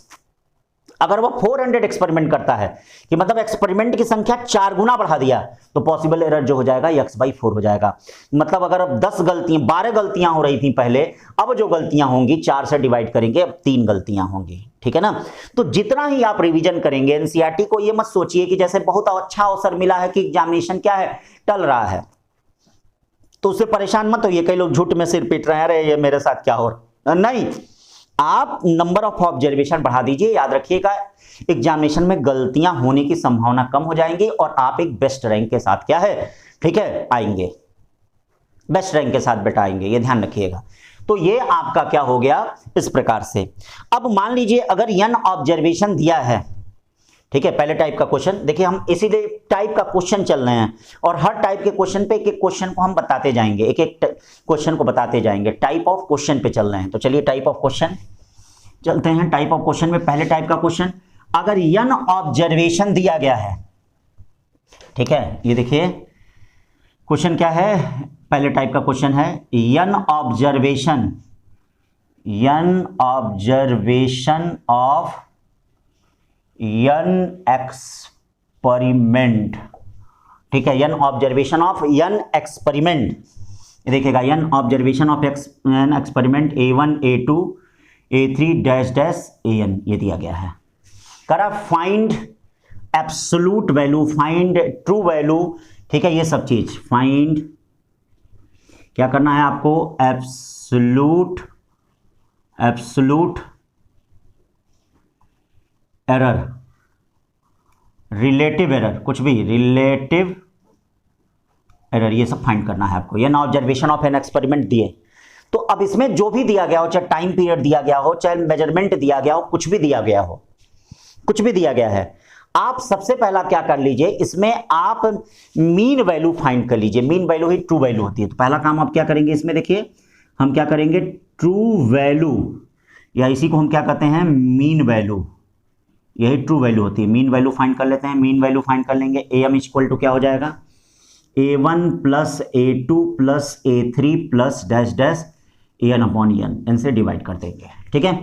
अगर वो 400 एक्सपेरिमेंट करता है कि मतलब एक्सपेरिमेंट की संख्या 4 गुना बढ़ा दिया, तो पॉसिबल एरर जो हो जाएगा x/4 हो जाएगा। मतलब अगर अब 12 गलतियां हो रही थी पहले, अब जो गलतियां होंगी 4 से डिवाइड करेंगे, अब 3 गलतियां होंगी, ठीक है ना। तो जितना ही आप रिवीजन करेंगे एनसीईआरटी को, ये मत सोचिए कि जैसे बहुत अच्छा अवसर मिला है कि एग्जामिनेशन क्या है, टल रहा है, तो उससे परेशान मत होइए। कई लोग झूठ में सिर पीट रहे हैं, अरे ये मेरे साथ क्या हो रहा, नहीं, आप नंबर ऑफ ऑब्जर्वेशन बढ़ा दीजिए। याद रखिएगा एग्जामिनेशन में गलतियां होने की संभावना कम हो जाएंगी और आप एक बेस्ट रैंक के साथ क्या है, ठीक है, आएंगे, बेस्ट रैंक के साथ बेटा आएंगे, ये ध्यान रखिएगा। तो ये आपका क्या हो गया इस प्रकार से। अब मान लीजिए अगर n ऑब्जर्वेशन दिया है, ठीक है, पहले टाइप का क्वेश्चन, देखिए हम इसीलिए टाइप का क्वेश्चन चल रहे हैं और हर टाइप के क्वेश्चन पे एक एक क्वेश्चन को हम बताते जाएंगे, एक एक क्वेश्चन को बताते जाएंगे, टाइप ऑफ क्वेश्चन पे चल रहे हैं। तो चलिए टाइप ऑफ क्वेश्चन चलते हैं। टाइप ऑफ क्वेश्चन में पहले टाइप का क्वेश्चन, अगर n ऑब्जर्वेशन दिया गया है, ठीक है, ये देखिए क्वेश्चन क्या है, पहले टाइप का क्वेश्चन है n observation of n experiment, ठीक है, n observation of n experiment, ये देखिएगा n observation of n experiment A1 A2 A3 dash dash AN, ये दिया गया है। करा find absolute value, find true value, ठीक है, ये सब चीज फाइंड, क्या करना है आपको, एब्सोल्यूट एरर, रिलेटिव एरर, कुछ भी रिलेटिव एरर, ये सब फाइंड करना है आपको। n observation of an experiment दिए, तो अब इसमें जो भी दिया गया हो, चाहे टाइम पीरियड दिया गया हो, चाहे मेजरमेंट दिया गया हो, कुछ भी दिया गया हो, कुछ भी दिया गया है, आप सबसे पहला क्या कर लीजिए, इसमें आप मीन वैल्यू फाइंड कर लीजिए। मीन वैल्यू ही ट्रू वैल्यू होती है। तो पहला काम आप क्या करेंगे इसमें, देखिए हम क्या करेंगे, ट्रू वैल्यू, या इसी को हम क्या कहते हैं, मीन वैल्यू, यही ट्रू वैल्यू होती है। मीन वैल्यू फाइंड कर लेते हैं। मीन वैल्यू फाइंड कर लेंगे, AM इक्वल टू क्या हो जाएगा, A1 plus A2 plus A3 plus dash dash AN upon EN, इनसे डिवाइड कर देंगे, ठीक है।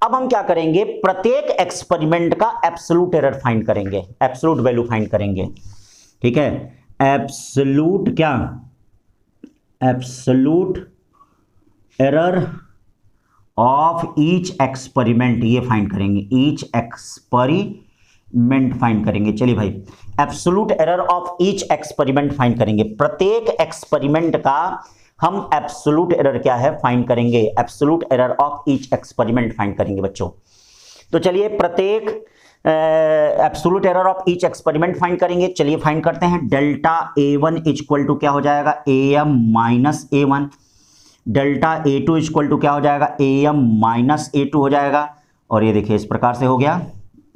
अब हम क्या करेंगे, प्रत्येक एक्सपेरिमेंट का एब्सोल्यूट एरर फाइंड करेंगे, एब्सोल्यूट वैल्यू फाइंड करेंगे, ठीक है। एब्सोल्यूट क्या, absolute error of each experiment, ये फाइंड करेंगे, ईच एक्सपेरिमेंट फाइंड करेंगे। चलिए भाई, absolute error of each experiment find करेंगे, प्रत्येक एक्सपेरिमेंट का हम एब्सोल्यूट एरर क्या है फाइंड करेंगे, absolute error of each experiment find करेंगे बच्चों। तो चलिए प्रत्येक absolute error of each experiment find करेंगे। चलिए फाइंड करते हैं। डेल्टा A1 इक्वल टू क्या हो जाएगा, AM minus A1, delta A2 equal to क्या हो जाएगा, AM माइनस A2 हो जाएगा। और ये देखिए इस प्रकार से हो गया,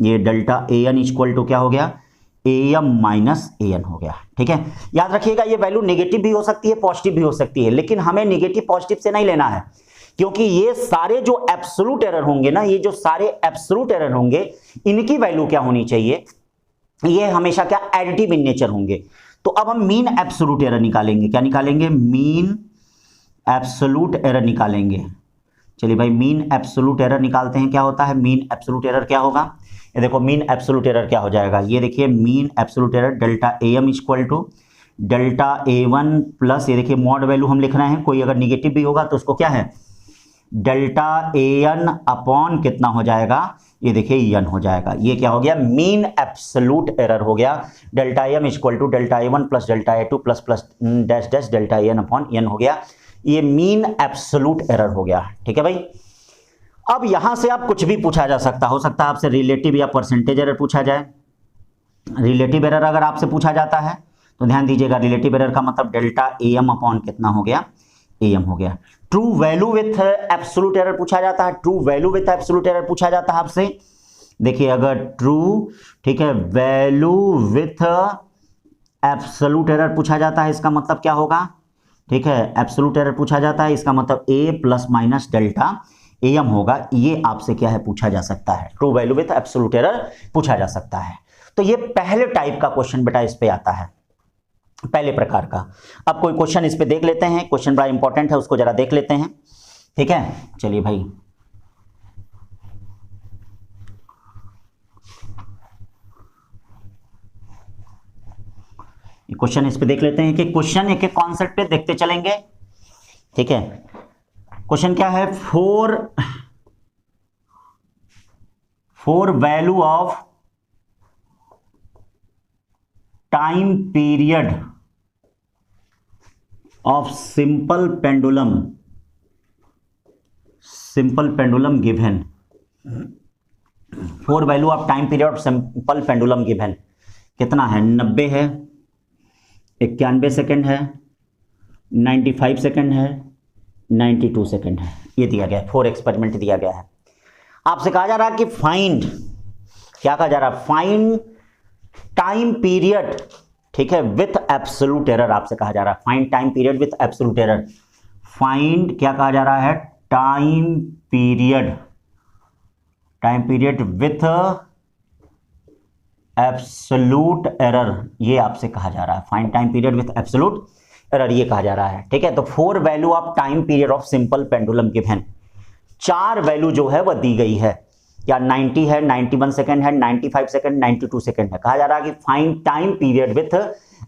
ये डेल्टा AN इक्वल टू क्या हो गया, AM माइनस AN हो गया, ठीक है। याद रखिएगा ये वैल्यू नेगेटिव भी हो सकती है, पॉजिटिव भी हो सकती है, लेकिन हमें नेगेटिव पॉजिटिव से नहीं लेना है, क्योंकि ये सारे जो एब्सोल्यूट एरर होंगे ना, ये जो सारे एब्सोल्यूट एरर होंगे, इनकी वैल्यू क्या होनी चाहिए, ये हमेशा क्या एडिटिव इन नेचर होंगे। तो अब हम मीन एब्सोल्यूट एरर निकालेंगे। क्या निकालेंगे, मीन एब्सोल्यूट एरर निकालेंगे। चलिए भाई मीन एब्सोल्यूट एरर निकालते हैं। क्या होता है मीन एब्सोल्यूट एरर, क्या होगा, ये देखो मीन एब्सोल्यूट एरर क्या हो जाएगा, ये देखिए mean absolute error delta AM equal to delta A1 plus, ये देखिए मॉड वैल्यू हम लिख रहे हैं, कोई अगर निगेटिव भी होगा तो उसको क्या है, डेल्टा AN अपॉन कितना हो जाएगा, ये देखिए EN हो जाएगा। ये क्या हो गया, मीन एब्सोल्यूट एरर हो गया। Delta AM equal to delta A1 plus delta A2 plus plus dash dash delta AN upon EN हो गया। ये मीन एब्सोल्यूट एरर हो गया, ठीक है भाई। अब यहां से आप कुछ भी पूछा जा सकता, हो सकता है आपसे रिलेटिव या परसेंटेज एरर पूछा जाए। रिलेटिव एरर अगर आपसे पूछा जाता है तो ध्यान दीजिएगा, रिलेटिव एरर का मतलब डेल्टा AM अपॉन कितना हो गया, AM हो गया। True value with absolute error पूछा जाता है, true value with absolute error पूछा जाता है आपसे, देखिए अगर ट्रू, ठीक है, वैल्यू विथ एब्सोल्यूट एरर पूछा जाता है, इसका मतलब क्या होगा, ठीक है, एब्सोल्यूट एरर पूछा जाता है, इसका मतलब ए प्लस माइनस डेल्टा एम होगा। ये आपसे क्या है पूछा जा सकता है, true value with absolute error पूछा जा सकता है। तो ये पहले टाइप का क्वेश्चन बेटा इस पे आता है, पहले प्रकार का। अब कोई क्वेश्चन इस पे देख लेते हैं, क्वेश्चन बड़ा इंपॉर्टेंट है, उसको जरा देख लेते हैं, ठीक है। चलिए भाई, क्वेश्चन इस पे देख लेते हैं कि क्वेश्चन एक एक कॉन्सेप्ट पे देखते चलेंगे, ठीक है। क्वेश्चन क्या है, four value of time period of simple pendulum given, four value of time period of simple pendulum given कितना है, 90 है, 91 सेकंड है, 95 सेकंड है, 92 सेकंड है। ये दिया गया है, 4 एक्सपेरिमेंट दिया गया है। आपसे कहा जा रहा है कि फाइंड, क्या कहा जा रहा है, फाइंड टाइम पीरियड, ठीक है, विथ एब्सोल्यूट एरर आपसे कहा जा रहा है, find time period with absolute error. Find क्या कहा जा रहा है, time period with absolute error, ये आपसे कहा जा रहा है, find time period with absolute error, ये कहा जा रहा है, ठीक है। तो four value of time period of simple pendulum given, 4 value जो है वह दी गई है, या 90 है, 91 सेकंड है, 95 सेकंड, 92 सेकंड है। कहा जा रहा है कि find time period with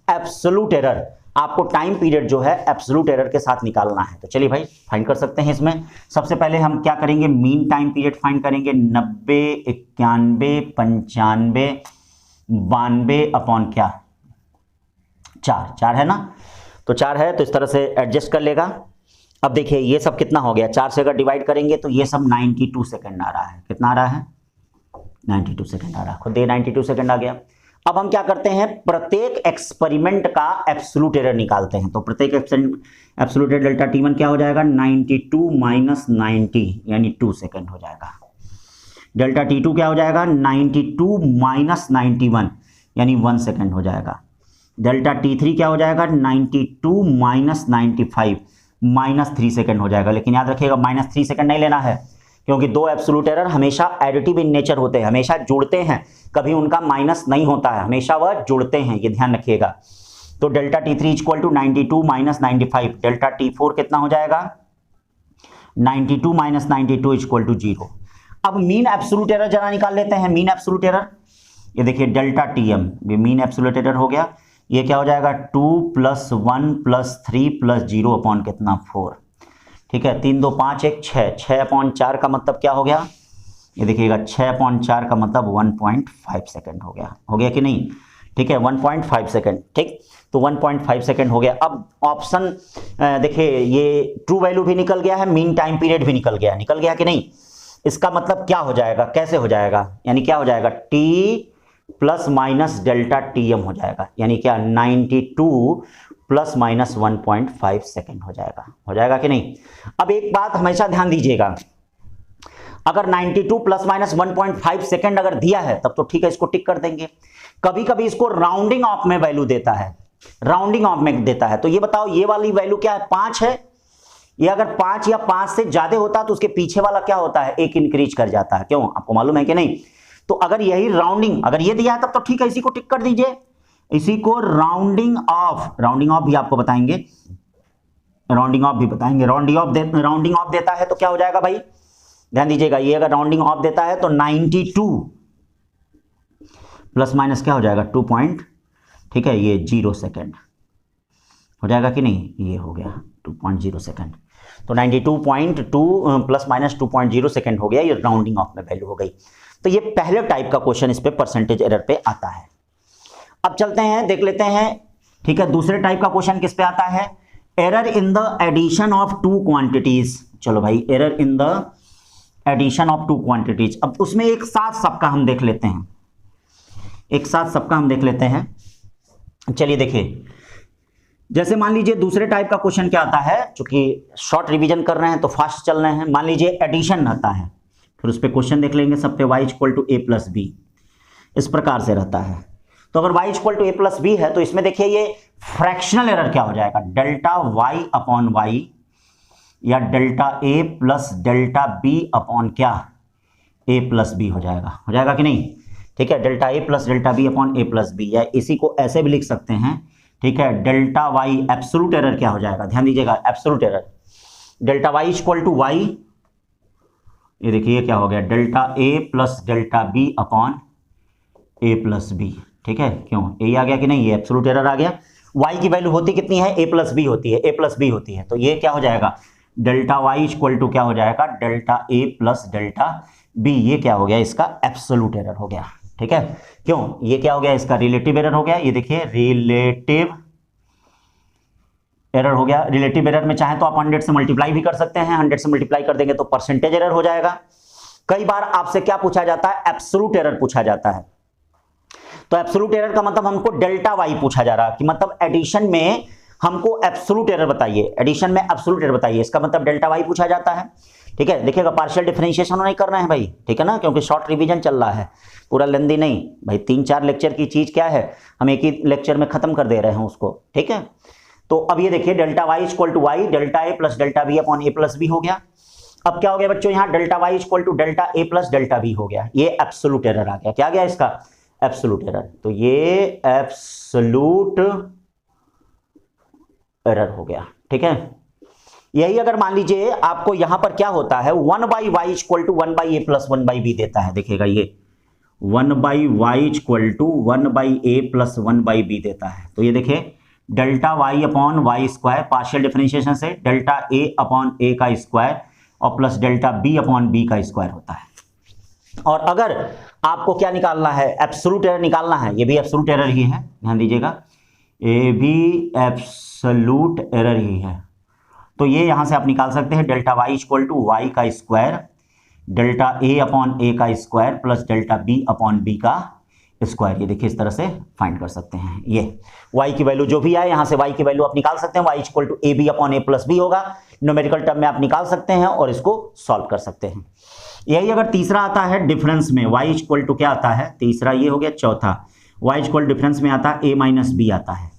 absolute error, आपको टाइम पीरियड जो है एब्सोल्यूट एरर के साथ निकालना है। तो चलिए भाई फाइंड कर सकते हैं इसमें। सबसे पहले हम क्या करेंगे, मीन टाइम पीरियड फाइंड करेंगे, 90, 91, 95, 92 अपॉन क्या, 4 है ना, तो 4 है, तो इस तरह से एडजस्ट कर लेगा। अब देखिए ये सब कितना हो गया, 4 से अगर डिवाइड करेंगे तो ये सब 92 सेकंड आ रहा है। कितना आ रहा है, 92 सेकंड आ रहा है, खुद ये 92 सेकंड आ गया। अब हम क्या करते हैं, प्रत्येक एक्सपेरिमेंट का एब्सोल्यूट एरर निकालते हैं। तो प्रत्येक एब्सोल्यूट एरर डेल्टा T1 क्या हो जाएगा, 92 माइनस 90 यानी 2 सेकंड हो जाएगा। डेल्टा T2 क्या हो जाएगा, 92 माइनस 91 यानी 1 सेकंड हो जाएगा। डेल्टा T3 क्या हो जाएगा, 92 माइनस 95 माइनस 3 सेकंड हो जाएगा। लेकिन याद रखिएगा माइनस 3 सेकंड नहीं लेना है, क्योंकि दो एब्सोल्यूट एरर हमेशा एडिटिव इन नेचर होते हैं, हमेशा जुड़ते हैं, कभी उनका माइनस नहीं होता है, हमेशा वह जुड़ते हैं, ये ध्यान रखिएगा। तो delta T3 equal to 92 minus 95, delta T4 कितना हो जाएगा, 92 माइनस 92 इक्वल टू 0। अब मीन एब्सोल्यूट एरर जरा निकाल लेते हैं, मीन एब्सोल्यूट एरर, ये देखिए डेल्टा TM, ये मीन एब्सोल्यूट एरर हो गया। ये क्या हो जाएगा, 2 + 1 + 3 + 0 अपॉन कितना, 4, ठीक है। 3 2 5 1 6, 6/4 का मतलब क्या हो गया, ये देखिएगा 6/4 का मतलब 1.5 सेकंड हो गया कि नहीं, ठीक है, 1.5 सेकंड, ठीक। तो 1.5 सेकंड हो गया। अब ऑप्शन देखिए ये ट्रू वैल्यू भी निकल गया है, मीन टाइम पीरियड भी निकल गया कि नहीं। इसका मतलब क्या हो जाएगा, कैसे हो जाएगा, यानी क्या हो जाएगा, T plus minus delta TM हो जाएगा, यानी क्या 92 प्लस माइनस 1.5 सेकंड हो जाएगा कि नहीं। अब एक बात हमेशा ध्यान दीजिएगा, अगर 92 प्लस माइनस 1.5 सेकंड अगर दिया है तब तो ठीक है, इसको टिक कर देंगे। कभी कभी इसको राउंडिंग ऑफ में वैल्यू देता है, राउंडिंग ऑफ में देता है। तो ये बताओ ये वाली वैल्यू क्या है, 5 है, ये अगर 5 या 5 से ज्यादा होता तो उसके पीछे वाला क्या होता है, 1 इंक्रीज कर जाता है, क्यों, आपको मालूम है कि नहीं। तो अगर यही राउंडिंग अगर ये दिया है तब तो ठीक है, इसी को टिक कर दीजिए, इसी को राउंडिंग ऑफ भी आपको बताएंगे, राउंडिंग ऑफ देता है तो क्या हो जाएगा भाई, ध्यान दीजिएगा, ये अगर राउंडिंग ऑफ देता है तो 92 प्लस माइनस क्या हो जाएगा 2 पॉइंट, ठीक है, ये 0 सेकंड हो जाएगा कि नहीं, ये हो गया 2.0 सेकंड। तो 92.2 प्लस माइनस 2.0 सेकंड हो गया, ये राउंडिंग ऑफ में वैल्यू हो गई। तो ये पहले टाइप का क्वेश्चन इस पे परसेंटेज एरर पे आता है। अब चलते हैं देख लेते हैं, ठीक है, दूसरे टाइप का क्वेश्चन किस पे आता है, error in the addition of 2 quantities. चलो भाई, error in the addition of 2 quantities. अब उसमें एक साथ सबका हम देख लेते हैं, चलिए देखिए, जैसे मान लीजिए दूसरे टाइप का क्वेश्चन क्या आता है, चूंकि शॉर्ट रिवीजन कर रहे हैं तो फास्ट चल रहे हैं। मान लीजिए एडिशन आता है, फिर उस पर क्वेश्चन देख लेंगे, सब पे y equal to A plus B, इस प्रकार से रहता है। तो अगर y equal to A plus B है तो इसमें देखिए ये फ्रैक्शनल एरर क्या हो जाएगा, डेल्टा y अपॉन वाई या delta a plus delta b upon क्या a प्लस बी हो जाएगा कि नहीं, ठीक है। Delta a plus delta b upon a plus B, या इसी को ऐसे भी लिख सकते हैं, ठीक है। डेल्टा y एब्सोल्यूट एरर क्या हो जाएगा, ध्यान दीजिएगा, absolute error delta y equal to Y, ये देखिए क्या हो गया, delta a plus delta b upon a plus B, ठीक है। क्यों, ए आ गया कि नहीं, ये एब्सोल्यूट एरर आ गया। y की वैल्यू होती कितनी है, a प्लस बी होती है, a प्लस बी होती है, तो ये क्या हो जाएगा, डेल्टा y इक्वल टू क्या हो जाएगा, delta a plus delta b, ये क्या हो गया, इसका एब्सोल्यूट एरर हो गया, ठीक है। क्यों, ये क्या हो गया, इसका रिलेटिव एरर हो गया, ये देखिए रिलेटिव एरर हो गया। रिलेटिव एरर में चाहे तो आप 100 से मल्टीप्लाई भी कर सकते हैं, 100 से मल्टीप्लाई कर देंगे तो परसेंटेज एरर हो जाएगा। कई बार आपसे क्या पूछा जाता है, एब्सोल्यूट एरर पूछा जाता है। तो एब्सोल्यूट एरर का मतलब हमको डेल्टा वाई पूछा जा रहा है कि मतलब एडिशन में हमको एब्सोल्यूट एरर बताइए, एडिशन में एब्सोल्यूट एरर बताइए, इसका मतलब डेल्टा वाई पूछा जाता है, ठीक है। देखिएगा पार्शियल डिफरेंशिएशन नहीं करना है भाई, ठीक है ना, क्योंकि शॉर्ट रिवीजन चल रहा है, पूरा लेंदी नहीं भाई, 3-4 लेक्चर की चीज क्या है, हम एक ही लेक्चर में खत्म कर दे रहे हैं उसको, ठीक है। तो अब ये देखिए delta Y equal to Y delta A plus delta B upon A plus B हो गया। अब क्या हो गया बच्चों, यहाँ delta Y equal to delta A plus delta B हो गया, ये एब्सोल्यूट एरर आ गया, क्या आ गया इसका, एब्सोल्यूट एरर। तो ये एब्सोल्यूट एरर हो गया, ठीक है। यही अगर मान लीजिए आपको यहां पर क्या होता है, 1 by Y equal to 1 by A plus 1 by B देता है, देखिएगा ये 1 by Y equal to 1 by A plus 1 by B देता है। तो ये देखिए delta Y upon Y square, partial differentiation से डेल्टा ए अपॉन ए का स्क्वायर और plus delta B upon B का स्क्वायर होता है। और अगर आपको क्या निकालना है, एब्सोल्यूट एरर निकालना है, ये भी एब्सोल्यूट एरर ही है, ध्यान दीजिएगा, ये भी एब्सोल्यूट एरर ही है। तो ये यहां से आप निकाल सकते हैं, delta Y equal to Y का square delta A upon A का square plus delta B upon B का स्क्वायर, ये देखिए इस तरह से फाइंड कर सकते हैं। ये y की वैल्यू जो भी आए यहां से y की वैल्यू आप निकाल सकते हैं, y equal to A B upon A plus B होगा, न्यूमेरिकल टर्म में आप निकाल सकते हैं और इसको सॉल्व कर सकते हैं। यही अगर तीसरा आता है डिफरेंस में, y इक्वल टू क्या आता है, तीसरा ये हो गया, चौथा y इक्वल डिफरेंस में आता है a माइनस बी आता है।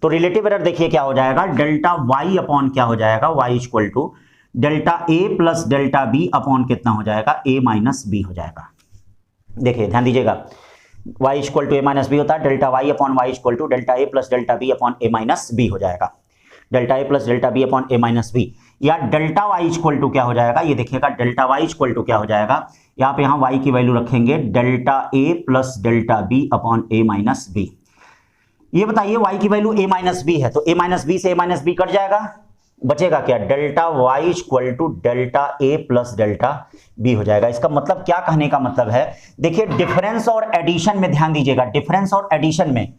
तो रिलेटिव एरर देखिए क्या हो जाएगा, डेल्टा y अपॉन क्या हो जाएगा, y equal to delta a plus delta b upon कितना हो जाएगा, a माइनस बी हो जाएगा। देखिए ध्यान दीजिएगा, y equal to A minus B होता है, delta y upon Y equal to delta A plus delta B upon A minus B हो जाएगा, delta A plus delta B upon A minus B. या डेल्टा y इक्वल टू क्या हो जाएगा, ये देखिएगा डेल्टा y इक्वल टू क्या हो जाएगा, यहाँ पे यहाँ y की वैल्यू रखेंगे delta a plus delta b upon A minus B. ये बताइए y की वैल्यू a माइनस बी है, तो a माइनस बी से a माइनस बी कट जाएगा, बचेगा क्या, delta y equal to delta a plus delta b हो जाएगा। इसका मतलब क्या, कहने का मतलब है, देखिए डिफरेंस और एडिशन में ध्यान दीजिएगा, डिफरेंस और एडिशन में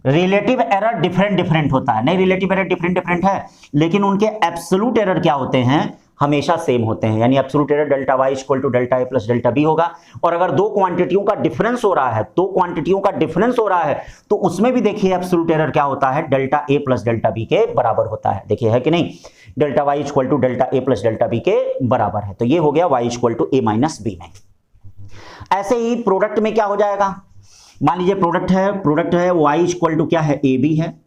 रिलेटिव एरर डिफरेंट होता है, नहीं रिलेटिव एरर डिफरेंट है, लेकिन उनके एब्सोल्यूट एरर क्या होते हैं, हमेशा सेम होते हैं। यानी absolute error delta y equal to delta a plus delta b होगा। और अगर दो क्वांटिटियों का डिफरेंस हो रहा है, तो उसमें भी देखिए एब्सोल्यूट एरर क्या होता है, delta a plus delta b के बराबर होता है। देखिए है कि नहीं, delta y equal to delta a plus delta b के बराबर है। तो ये हो गया y equal to a minus b में। ऐसे ही प्रोडक्ट में क्या हो जाएगा, मान लीजिए प्रोडक्ट है y इक्वल टू क्या है, ab है,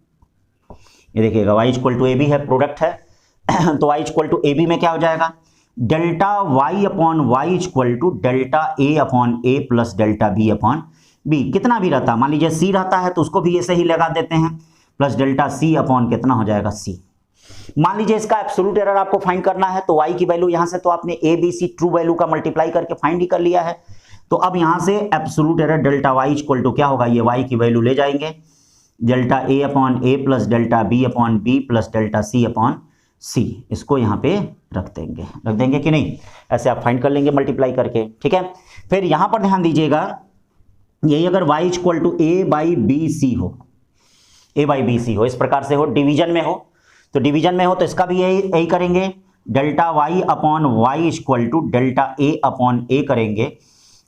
ये देखिएगा y इक्वल टू ab है, प्रोडक्ट है तो y इक्वल टू ab में क्या हो जाएगा, delta y upon Y equal to delta a upon a plus delta b upon b। कितना भी रहता, मान लीजिए c रहता है तो उसको भी ऐसे ही लगा देते हैं, प्लस डेल्टा c अपॉन कितना हो जाएगा c। मान लीजिए इसका एब्सोल्यूट एरर आपको फाइंड करना है, तो y की वैल्यू यहां से तो आपने a b c true value का मल्टीप्लाई करके फाइंड ही कर लिया है। तो अब यहां से absolute error delta y equal to क्या होगा, ये y की वैल्यू ले जाएंगे, delta a upon a plus delta b upon b plus delta c upon c, इसको यहाँ पे रख देंगे कि नहीं, ऐसे आप फाइंड कर लेंगे मल्टीप्लाई करके, ठीक है। फिर यहाँ पर ध्यान दीजिएगा, यही अगर y equal to a by B C हो, इस प्रकार से हो, डिवीजन में हो, तो इसका भी यही करेंगे, delta y upon Y equal to delta a upon a करेंगे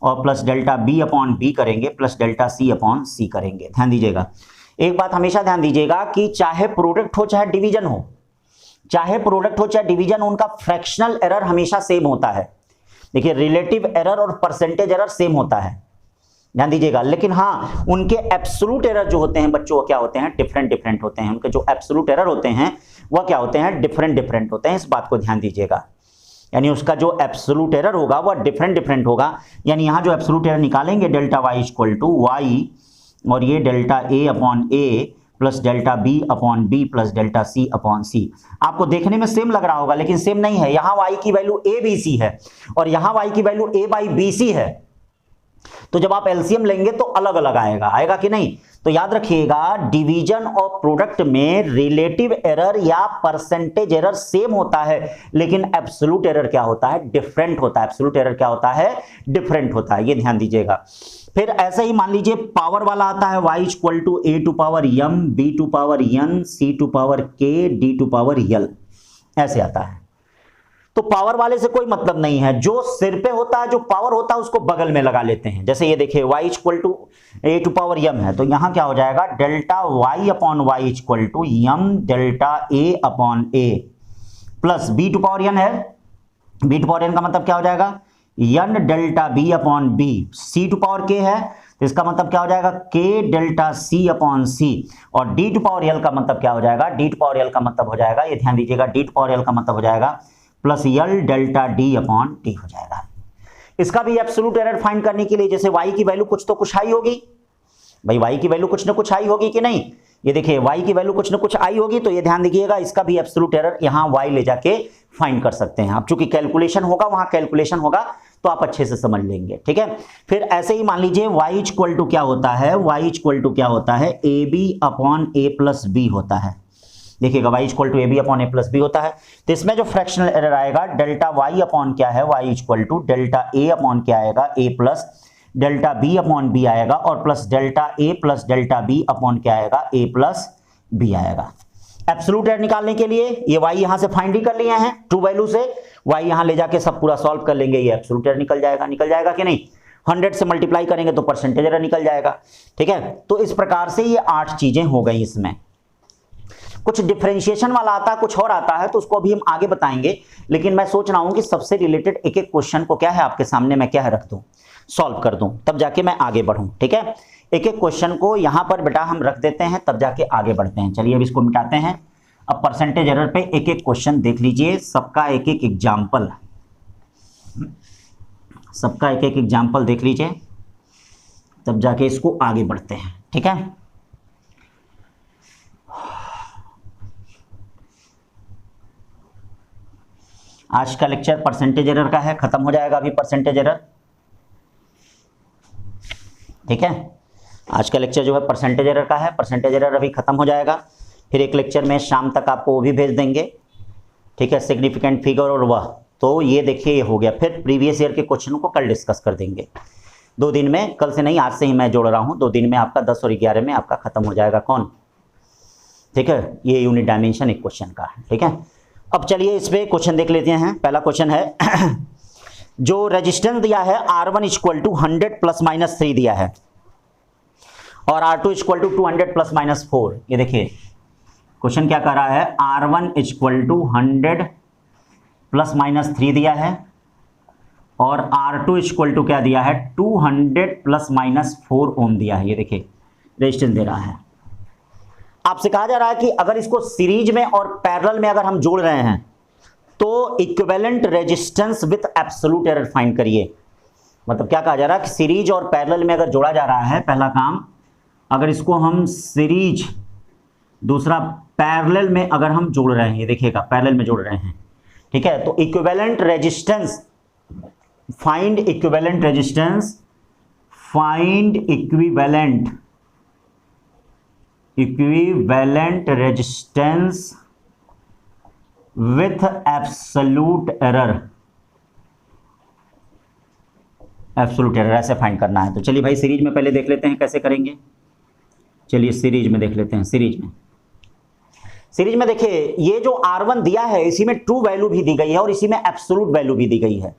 और plus delta b upon b करेंगे plus delta c upon c करेंगे। ध्यान दीजिएगा, एक बात हमेशा ध्यान दीजिएगा कि चाहे प्रोडक्ट हो चाहे डिवीजन हो, उनका फ्रैक्शनल एरर हमेशा सेम होता है। देखिए रिलेटिव एरर और परसेंटेज एरर सेम होता है, ध्यान दीजिएगा, लेकिन हाँ उनके एब्सोल्यूट एरर जो होते हैं बच्चों वो क्या होते हैं, डिफरेंट डिफरेंट होते हैं। उनके जो एब्सोल्यूट एरर होते हैं वह क्या होते हैं, डिफरेंट डिफरेंट होते हैं। इस बात को ध्यान दीजिएगा, यानी उसका जो एब्सोल्यूट एरर होगा वह डिफरेंट डिफरेंट होगा। यानी यहाँ जो एब्सोल्यूट एरर निकालेंगे delta Y equal to Y, और ये delta A upon A plus delta B upon B plus delta C upon C. आपको देखने में सेम लग रहा होगा, लेकिन सेम नहीं है। यहाँ y की वैल्यू ए बी सी है और यहाँ y की value A by B C है, तो जब आप एलसीएम लेंगे तो अलग अलग आएगा, आएगा कि नहीं। तो याद रखिएगा डिवीजन और प्रोडक्ट में रिलेटिव एरर या परसेंटेज एरर सेम होता है, लेकिन एब्सोल्यूट एरर क्या होता है, डिफरेंट होता है। एब्सोल्यूट एरर क्या होता है, डिफरेंट होता है, ये ध्यान दीजिएगा। फिर ऐसे ही मान लीजिए पावर वाला आता है y equal to A to power m b to power n c to power k d to power l, ऐसे आता है। तो पावर वाले से कोई मतलब नहीं है, जो सिर पे होता है, जो पावर होता है उसको बगल में लगा लेते हैं। जैसे ये देखिए y equal to A to power m है, तो यहां क्या हो जाएगा, delta y upon Y equal to m delta a upon a plus b to power n है, b टू पावर n का मतलब क्या हो जाएगा, n delta b upon b, c to power k है तो इसका मतलब क्या हो जाएगा, k delta c upon c, और d टू पावर l का मतलब क्या हो जाएगा, d टू पावर l का मतलब हो जाएगा, ये ध्यान दीजिएगा, d टू पावर l का मतलब हो जाएगा plus l delta d upon d हो जाएगा। इसका भी एब्सोल्यूट एरर फाइंड करने के लिए जैसे y की वैल्यू कुछ तो कुछ आई होगी, भाई y की वैल्यू कुछ ना कुछ आई होगी कि नहीं, ये देखिए y की वैल्यू कुछ ना कुछ आई होगी, तो ये ध्यान दीजिएगा इसका भी एब्सोल्यूट एरर यहाँ y ले जाके फाइंड कर सकते हैं आप। चूंकि कैलकुलेशन होगा, वहां कैलकुलेशन होगा तो आप अच्छे से समझ लेंगे, ठीक है। फिर ऐसे ही मान लीजिए y इक्वल टू क्या होता है, y इक्वल टू क्या होता है, A B upon A plus B होता है। देखिएगा y equal to A B upon A plus B होता है, तो इसमें जो फ्रैक्शनल एरर आएगा डेल्टा y अपॉन क्या है, y equal to delta A upon क्या आएगा, a plus delta B upon B आएगा, और plus delta A plus delta B upon क्या आएगा, a प्लस बी आएगा। एब्सोल्यूट एरर निकालने के लिए ये y यहां से फाइंड ही कर लिए हैं, ट्रू वैल्यू से y यहां ले जाके सब पूरा सॉल्व कर लेंगे, ये एब्सोल्यूट एरर निकल जाएगा, निकल जाएगा कि नहीं। 100 से मल्टीप्लाई करेंगे तो परसेंटेज एरर निकल जाएगा, ठीक है। तो इस प्रकार से ये 8 चीजें हो गई। इसमें कुछ डिफरेंशिएशन वाला आता है, कुछ और आता है, तो उसको अभी हम आगे बताएंगे, लेकिन मैं सोच रहा हूं कि सबसे रिलेटेड एक एक क्वेश्चन को क्या है आपके सामने मैं क्या है रख दूं, सॉल्व कर दूं, तब जाके मैं आगे बढ़ूं, ठीक है। एक एक क्वेश्चन को यहां पर बेटा हम रख देते हैं, तब जाके आगे बढ़ते हैं। चलिए अब इसको मिटाते हैं। अब परसेंटेज एरर पे एक एक क्वेश्चन देख लीजिए, सबका एक एक एग्जाम्पल, सबका एक एक एग्जाम्पल देख लीजिए, तब जाके इसको आगे बढ़ते हैं, ठीक है। आज का लेक्चर परसेंटेज एरर का है, खत्म हो जाएगा अभी परसेंटेज एरर, ठीक है। आज का लेक्चर जो है परसेंटेज एरर का है, परसेंटेज एरर अभी खत्म हो जाएगा। फिर एक लेक्चर में शाम तक आपको वो भी भेज देंगे, ठीक है, सिग्निफिकेंट फिगर और वह, तो ये देखिए ये हो गया। फिर प्रीवियस ईयर के क्वेश्चनों को कल डिस्कस कर देंगे 2 दिन में, कल से नहीं आज से ही मैं जोड़ रहा हूँ, 2 दिन में आपका 10 और 11 में आपका खत्म हो जाएगा कौन, ठीक है, ये यूनिट डायमेंशन एक क्वेश्चन का है, ठीक है। अब चलिए इस पे क्वेश्चन देख लेते हैं। पहला क्वेश्चन है जो रेजिस्टेंस दिया है R1 equal to 100 plus minus 3 दिया है और R2 equal to 200 plus minus 4। ये देखिए क्वेश्चन क्या कर रहा है, R1 equal to 100 plus minus 3 दिया है और R2 इक्वल टू क्या दिया है, 200 प्लस माइनस 4 ओम दिया है। ये देखिए रेजिस्टेंस दे रहा है, आपसे कहा जा रहा है कि अगर इसको सीरीज में और पैरेलल में अगर हम जोड़ रहे हैं तो equivalent resistance with absolute error find करिए। मतलब क्या कहा जा रहा है कि सीरीज और पैरेलल में अगर जोड़ा जा रहा है, पहला काम, अगर इसको हम सीरीज, दूसरा पैरेलल में अगर हम जोड़ रहे हैं, ये देखिएगा पैरेलल में जोड़ रहे हैं, ठीक है, तो equivalent resistance, find equivalent resistance, find equivalent resistance with absolute error, absolute error ऐसे फाइंड करना है। तो चलिए भाई सीरीज में पहले देख लेते हैं कैसे करेंगे। चलिए सीरीज में देख लेते हैं। सीरीज में देखिए ये जो R1 दिया है इसी में ट्रू वैल्यू भी दी गई है और इसी में एब्सोल्यूट वैल्यू भी दी गई है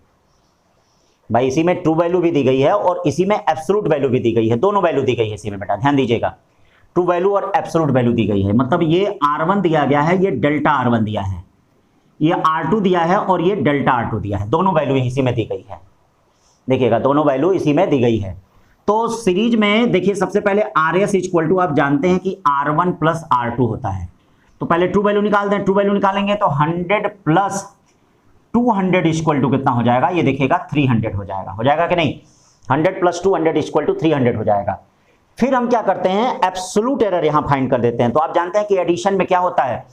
भाई, इसी में ट्रू वैल्यू भी दी गई है और इसी में एब्सोल्यूट वैल्यू भी दी गई है, दोनों वैल्यू दी गई है इसी में बेटा, ध्यान दीजिएगा, ट्रू वैल्यू और एब्सोल्यूट वैल्यू दी गई है। मतलब ये R1 दिया गया है, ये डेल्टा R1 दिया है, ये R2 दिया है और ये डेल्टा R2 दिया है, दोनों वैल्यू इसी में दी गई है। देखिएगा दोनों वैल्यू इसी में दी गई है। तो सीरीज में देखिए सबसे पहले RS इक्वल टू, आप जानते हैं कि R1 प्लस R2 होता है, तो पहले ट्रू वैल्यू निकाल दें। ट्रू वैल्यू निकालेंगे तो 100 प्लस 200 इक्वल टू कितना हो जाएगा, ये देखिएगा 300 हो जाएगा। हो जाएगा कि नहीं? 100 प्लस 200 इक्वल टू 300 हो जाएगा। फिर हम क्या करते हैं, एब्सोल्यूट एरर यहां फाइंड कर देते हैं। तो आप जानते हैं कि एडिशन में क्या होता है,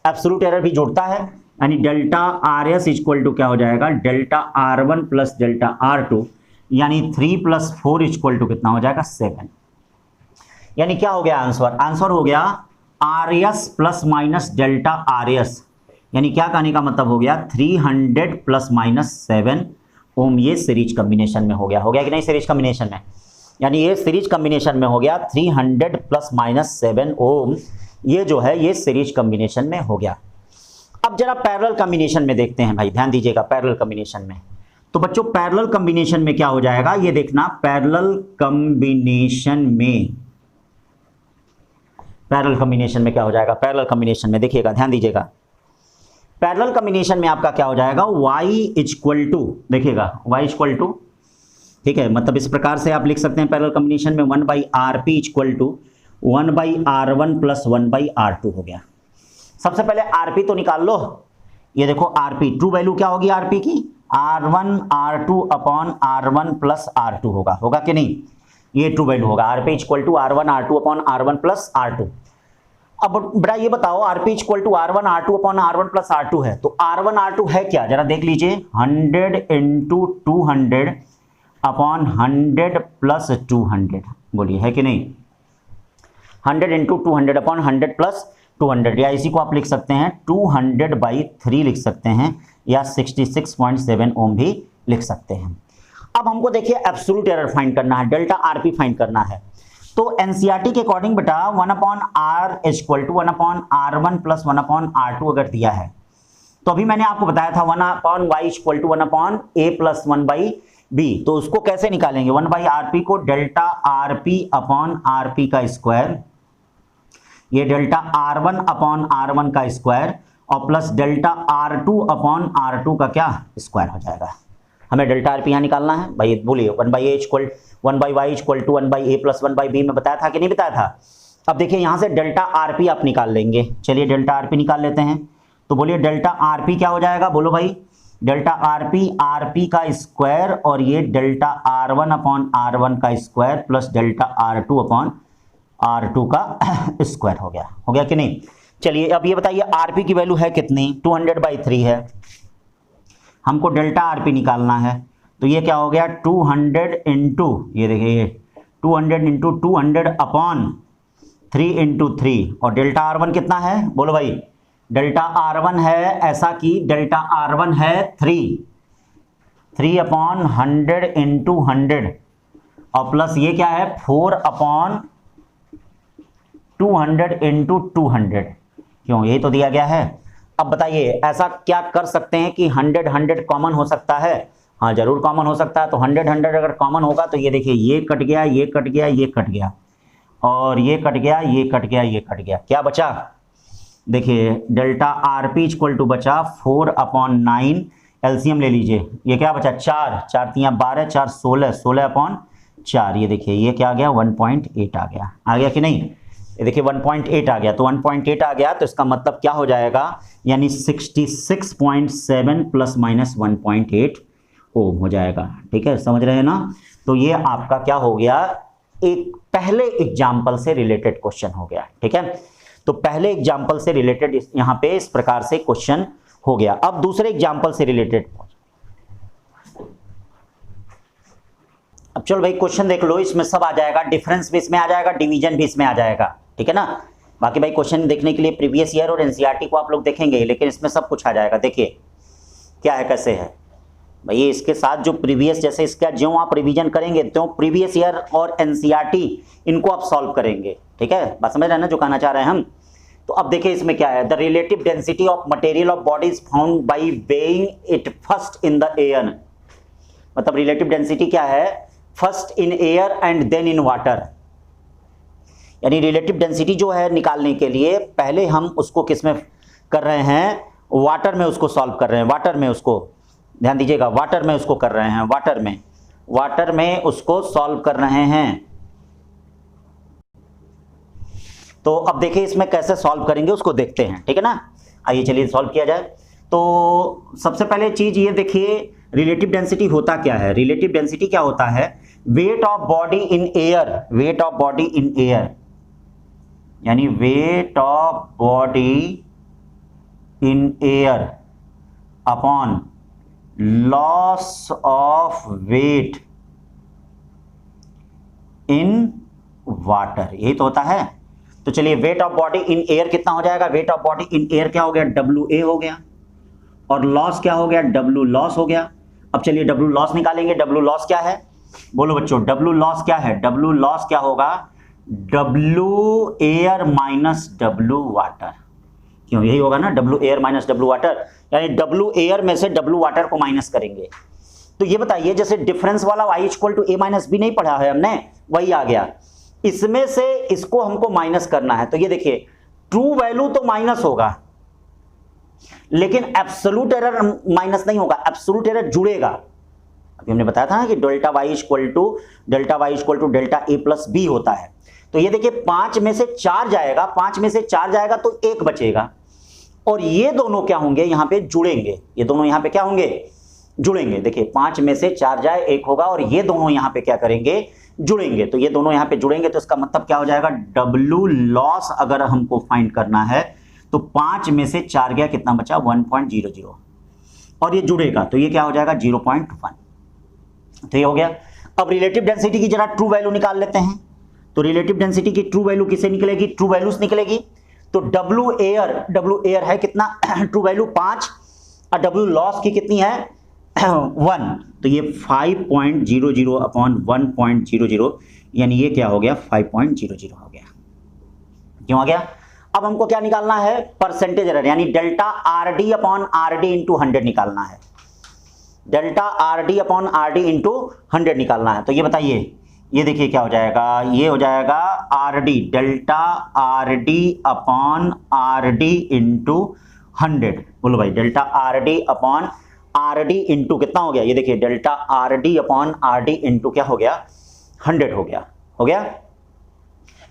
एब्सोल्यूट एरर भी जुड़ता है, यानी डेल्टा RS इक्वल टू क्या हो जाएगा, delta R1 plus delta R2, यानी 3 प्लस 4 इक्वल टू कितना हो जाएगा, 7। यानी क्या हो गया आंसर, आंसर हो गया RS plus minus delta RS, यानी क्या कहने का मतलब हो गया 300 प्लस माइनस 7 ओम। ये सीरीज कॉम्बिनेशन में हो गया कि नहीं, सीरीज कॉम्बिनेशन में, यानी ये सीरीज कॉम्बिनेशन में हो गया 300 प्लस माइनस 7 ओम, ये जो है ये सीरीज कॉम्बिनेशन में हो गया। अब जरा पैरेलल कॉम्बिनेशन में देखते हैं भाई, ध्यान दीजिएगा पैरेलल कॉम्बिनेशन में। तो बच्चों पैरेलल कॉम्बिनेशन में क्या हो जाएगा, ये देखना, पैरेलल कॉम्बिनेशन में, पैरेलल कॉम्बिनेशन में क्या हो जाएगा, पैरेलल कॉम्बिनेशन में देखिएगा, ध्यान दीजिएगा, पैरेलल कॉम्बिनेशन में आपका क्या हो जाएगा, y इक्वल टू, देखिएगा y इक्वल टू, ठीक है, मतलब इस प्रकार से आप लिख सकते हैं पैरेलल कॉम्बिनेशन में 1/RP equal to 1/R1 plus 1/R2 हो गया। सबसे पहले RP तो निकाल लो, ये देखो RP, ट्रू वैल्यू क्या होगी RP की, R1 R2 upon R1 plus R2 होगा कि नहीं, ये ट्रू वैल्यू होगा। RP equal to R1 R2 upon R1 plus R2। अब बेटा ये बताओ, RP equal to R1 R2 upon R1 plus R2 है, तो R1 R2 है क्या, जरा देख लीजिए, 100 इंटू 200 अपॉन 100 प्लस 200, बोलिए है कि नहीं, 100 इंटू 200 अपॉन 100 प्लस 200, या इसी को आप लिख सकते हैं 200/3 लिख सकते हैं, या 66.7 ओम भी लिख सकते हैं। अब हमको देखिए एब्सोल्यूट एरर फाइंड करना है, डेल्टा RP फाइंड करना है। तो एनसीईआरटी के अकॉर्डिंग बेटा 1/R equal to 1/R1 plus 1/R2 अगर दिया है, तो अभी मैंने आपको बताया था 1/Y equal to 1/A plus 1/B, तो उसको कैसे निकालेंगे, 1/RP को डेल्टा RP अपॉन RP का स्क्वायर, ये डेल्टा R1 अपॉन R1 का स्क्वायर, और plus delta R2 upon R2 का क्या स्क्वायर हो जाएगा। हमें डेल्टा RP यहाँ निकालना है भाई, बोलिए 1/A equal 1/Y equal to 1/A plus 1/B में बताया था कि नहीं बताया था। अब देखिए यहाँ से डेल्टा RP आप निकाल लेंगे, चलिए डेल्टा RP निकाल लेते हैं। तो बोलिए डेल्टा RP क्या हो जाएगा, बोलो भाई, डेल्टा RP का स्क्वायर, और ये डेल्टा R1 अपॉन R1 का square plus delta R2 upon R2 का स्क्वायर हो गया कि नहीं। चलिए अब ये बताइए RP की वैल्यू है कितनी, 200/3 है, हमको डेल्टा RP निकालना है, तो ये क्या हो गया 200 इंटू, ये देखिए 200 इंटू 200 अपॉन 3 इंटू 3, और डेल्टा R1 कितना है, बोलो भाई, डेल्टा R1 है ऐसा कि डेल्टा R1 है 3 अपॉन 100 इंटू 100, और प्लस ये क्या है 4 अपॉन 200 इंटू 200, क्यों, यही तो दिया गया है। अब बताइए ऐसा क्या कर सकते हैं कि 100 कॉमन हो सकता है, हाँ जरूर कॉमन हो सकता है। तो 100 अगर कॉमन होगा तो ये देखिए ये कट गया, ये कट गया, ये कट गया, और ये कट गया, ये कट गया, ये कट गया, क्या बचा, देखिए डेल्टा RP इक्वल टू बचा 4/9, एलसीएम ले लीजिए, ये क्या बचा 4, 4 3 12, 4 16, 16/4, ये देखिए ये क्या आ गया 1.8 आ गया कि नहीं, ये देखिए 1.8 आ गया, तो 1.8 आ गया तो इसका मतलब क्या हो जाएगा, यानी 66.7 प्लस माइनस 1.8 ओम हो जाएगा। ठीक है, समझ रहे हैं ना। तो ये आपका क्या हो गया, एक पहले एग्जाम्पल से रिलेटेड क्वेश्चन हो गया। ठीक है, तो पहले एग्जाम्पल से रिलेटेड यहां पे इस प्रकार से क्वेश्चन हो गया। अब दूसरे एग्जाम्पल से रिलेटेड, अब चलो भाई क्वेश्चन देख लो, इसमें सब आ जाएगा, डिफरेंस भी इसमें आ जाएगा, डिवीजन भी इसमें आ जाएगा। ठीक है ना, बाकी भाई क्वेश्चन देखने के लिए प्रीवियस ईयर और एनसीईआरटी को आप लोग देखेंगे, लेकिन इसमें सब कुछ आ जाएगा। देखिए क्या है, कैसे है भाई, इसके साथ जो प्रीवियस, जैसे इसका जो आप रिवीजन करेंगे तो प्रीवियस ईयर और एनसीईआरटी इनको आप सॉल्व करेंगे। ठीक है, बात समझ रहे हैं ना जो कहना चाह रहे हैं हम। तो अब देखिए इसमें क्या है, the relative density of material of body is found by weighing it first in the air. मतलब रिलेटिव डेंसिटी क्या है, first in air and then in water. यानी रिलेटिव डेंसिटी जो है निकालने के लिए पहले हम उसको किस में कर रहे हैं, वाटर में उसको सॉल्व कर रहे हैं, वाटर में उसको, ध्यान दीजिएगा, वाटर में उसको कर रहे हैं, वाटर में उसको सॉल्व कर रहे हैं। तो अब देखिए इसमें कैसे सॉल्व करेंगे उसको देखते हैं, ठीक है ना। आइए चलिए सॉल्व किया जाए। तो सबसे पहले चीज ये देखिए, रिलेटिव डेंसिटी होता क्या है। रिलेटिव डेंसिटी क्या होता है, weight of body in air, weight of body in air, यानी weight of body in air upon loss of weight in water, यही तो होता है। तो चलिए weight of body in air कितना हो जाएगा, weight of body in air क्या हो गया, WA हो गया, और लॉस क्या हो गया, W लॉस हो गया। अब चलिए W लॉस निकालेंगे। W लॉस क्या है, बोलो बच्चों, W लॉस क्या है, W लॉस क्या होगा, W air minus W water, क्यों यही होगा ना, W air minus W water, यानी W एयर में से W वाटर को माइनस करेंगे। तो ये बताइए, जैसे डिफरेंस वाला y equal to A minus B नहीं पढ़ा है हमने, वही आ गया, इसमें से इसको हमको माइनस करना है। तो ये देखिए ट्रू वैल्यू तो माइनस होगा, लेकिन एब्सोल्यूट एरर माइनस नहीं होगा, एब्सोल्यूट एरर जुड़ेगा। अभी हमने बताया था ना कि delta y equal to delta A plus B होता है। तो ये देखिए 5 में से 4 जाएगा, 5 में से 4 जाएगा तो 1 बचेगा, और ये दोनों क्या होंगे, यहां पे जुड़ेंगे, ये दोनों यहां पे क्या होंगे, जुड़ेंगे। देखिए 5 में से 4 जाए 1 होगा, और ये दोनों यहां पे क्या करेंगे, जुड़ेंगे। तो ये दोनों यहां पे जुड़ेंगे, तो इसका मतलब क्या हो जाएगा, W लॉस अगर हमको फाइंड करना है तो 5 में से 4 गया, कितना बचा, 1.00, और ये जुड़ेगा तो ये क्या हो जाएगा, 0.1। तो ये हो गया। अब रिलेटिव डेंसिटी की जरा ट्रू वैल्यू निकाल लेते हैं। तो रिलेटिव डेंसिटी की ट्रू वैल्यू किसे निकलेगी, ट्रू वैल्यूज निकलेगी। तो W एयर है कितना, ट्रू वैल्यू 5, और W लॉस की कितनी है 1, तो ये 5.00 अपॉन 1.00, यानी ये क्या हो गया, 5.00 हो गया। क्यों आ गया। अब हमको क्या निकालना है, परसेंटेज एरर, यानी delta RD upon RD into 100 निकालना है, delta RD upon RD into 100 निकालना है। तो ये बताइए, ये देखिए क्या हो जाएगा, ये हो जाएगा RD, delta RD upon RD into 100। बोलो भाई, delta RD upon RD into कितना हो गया, ये देखिए delta RD upon RD into क्या हो गया, 100 हो गया, हो गया।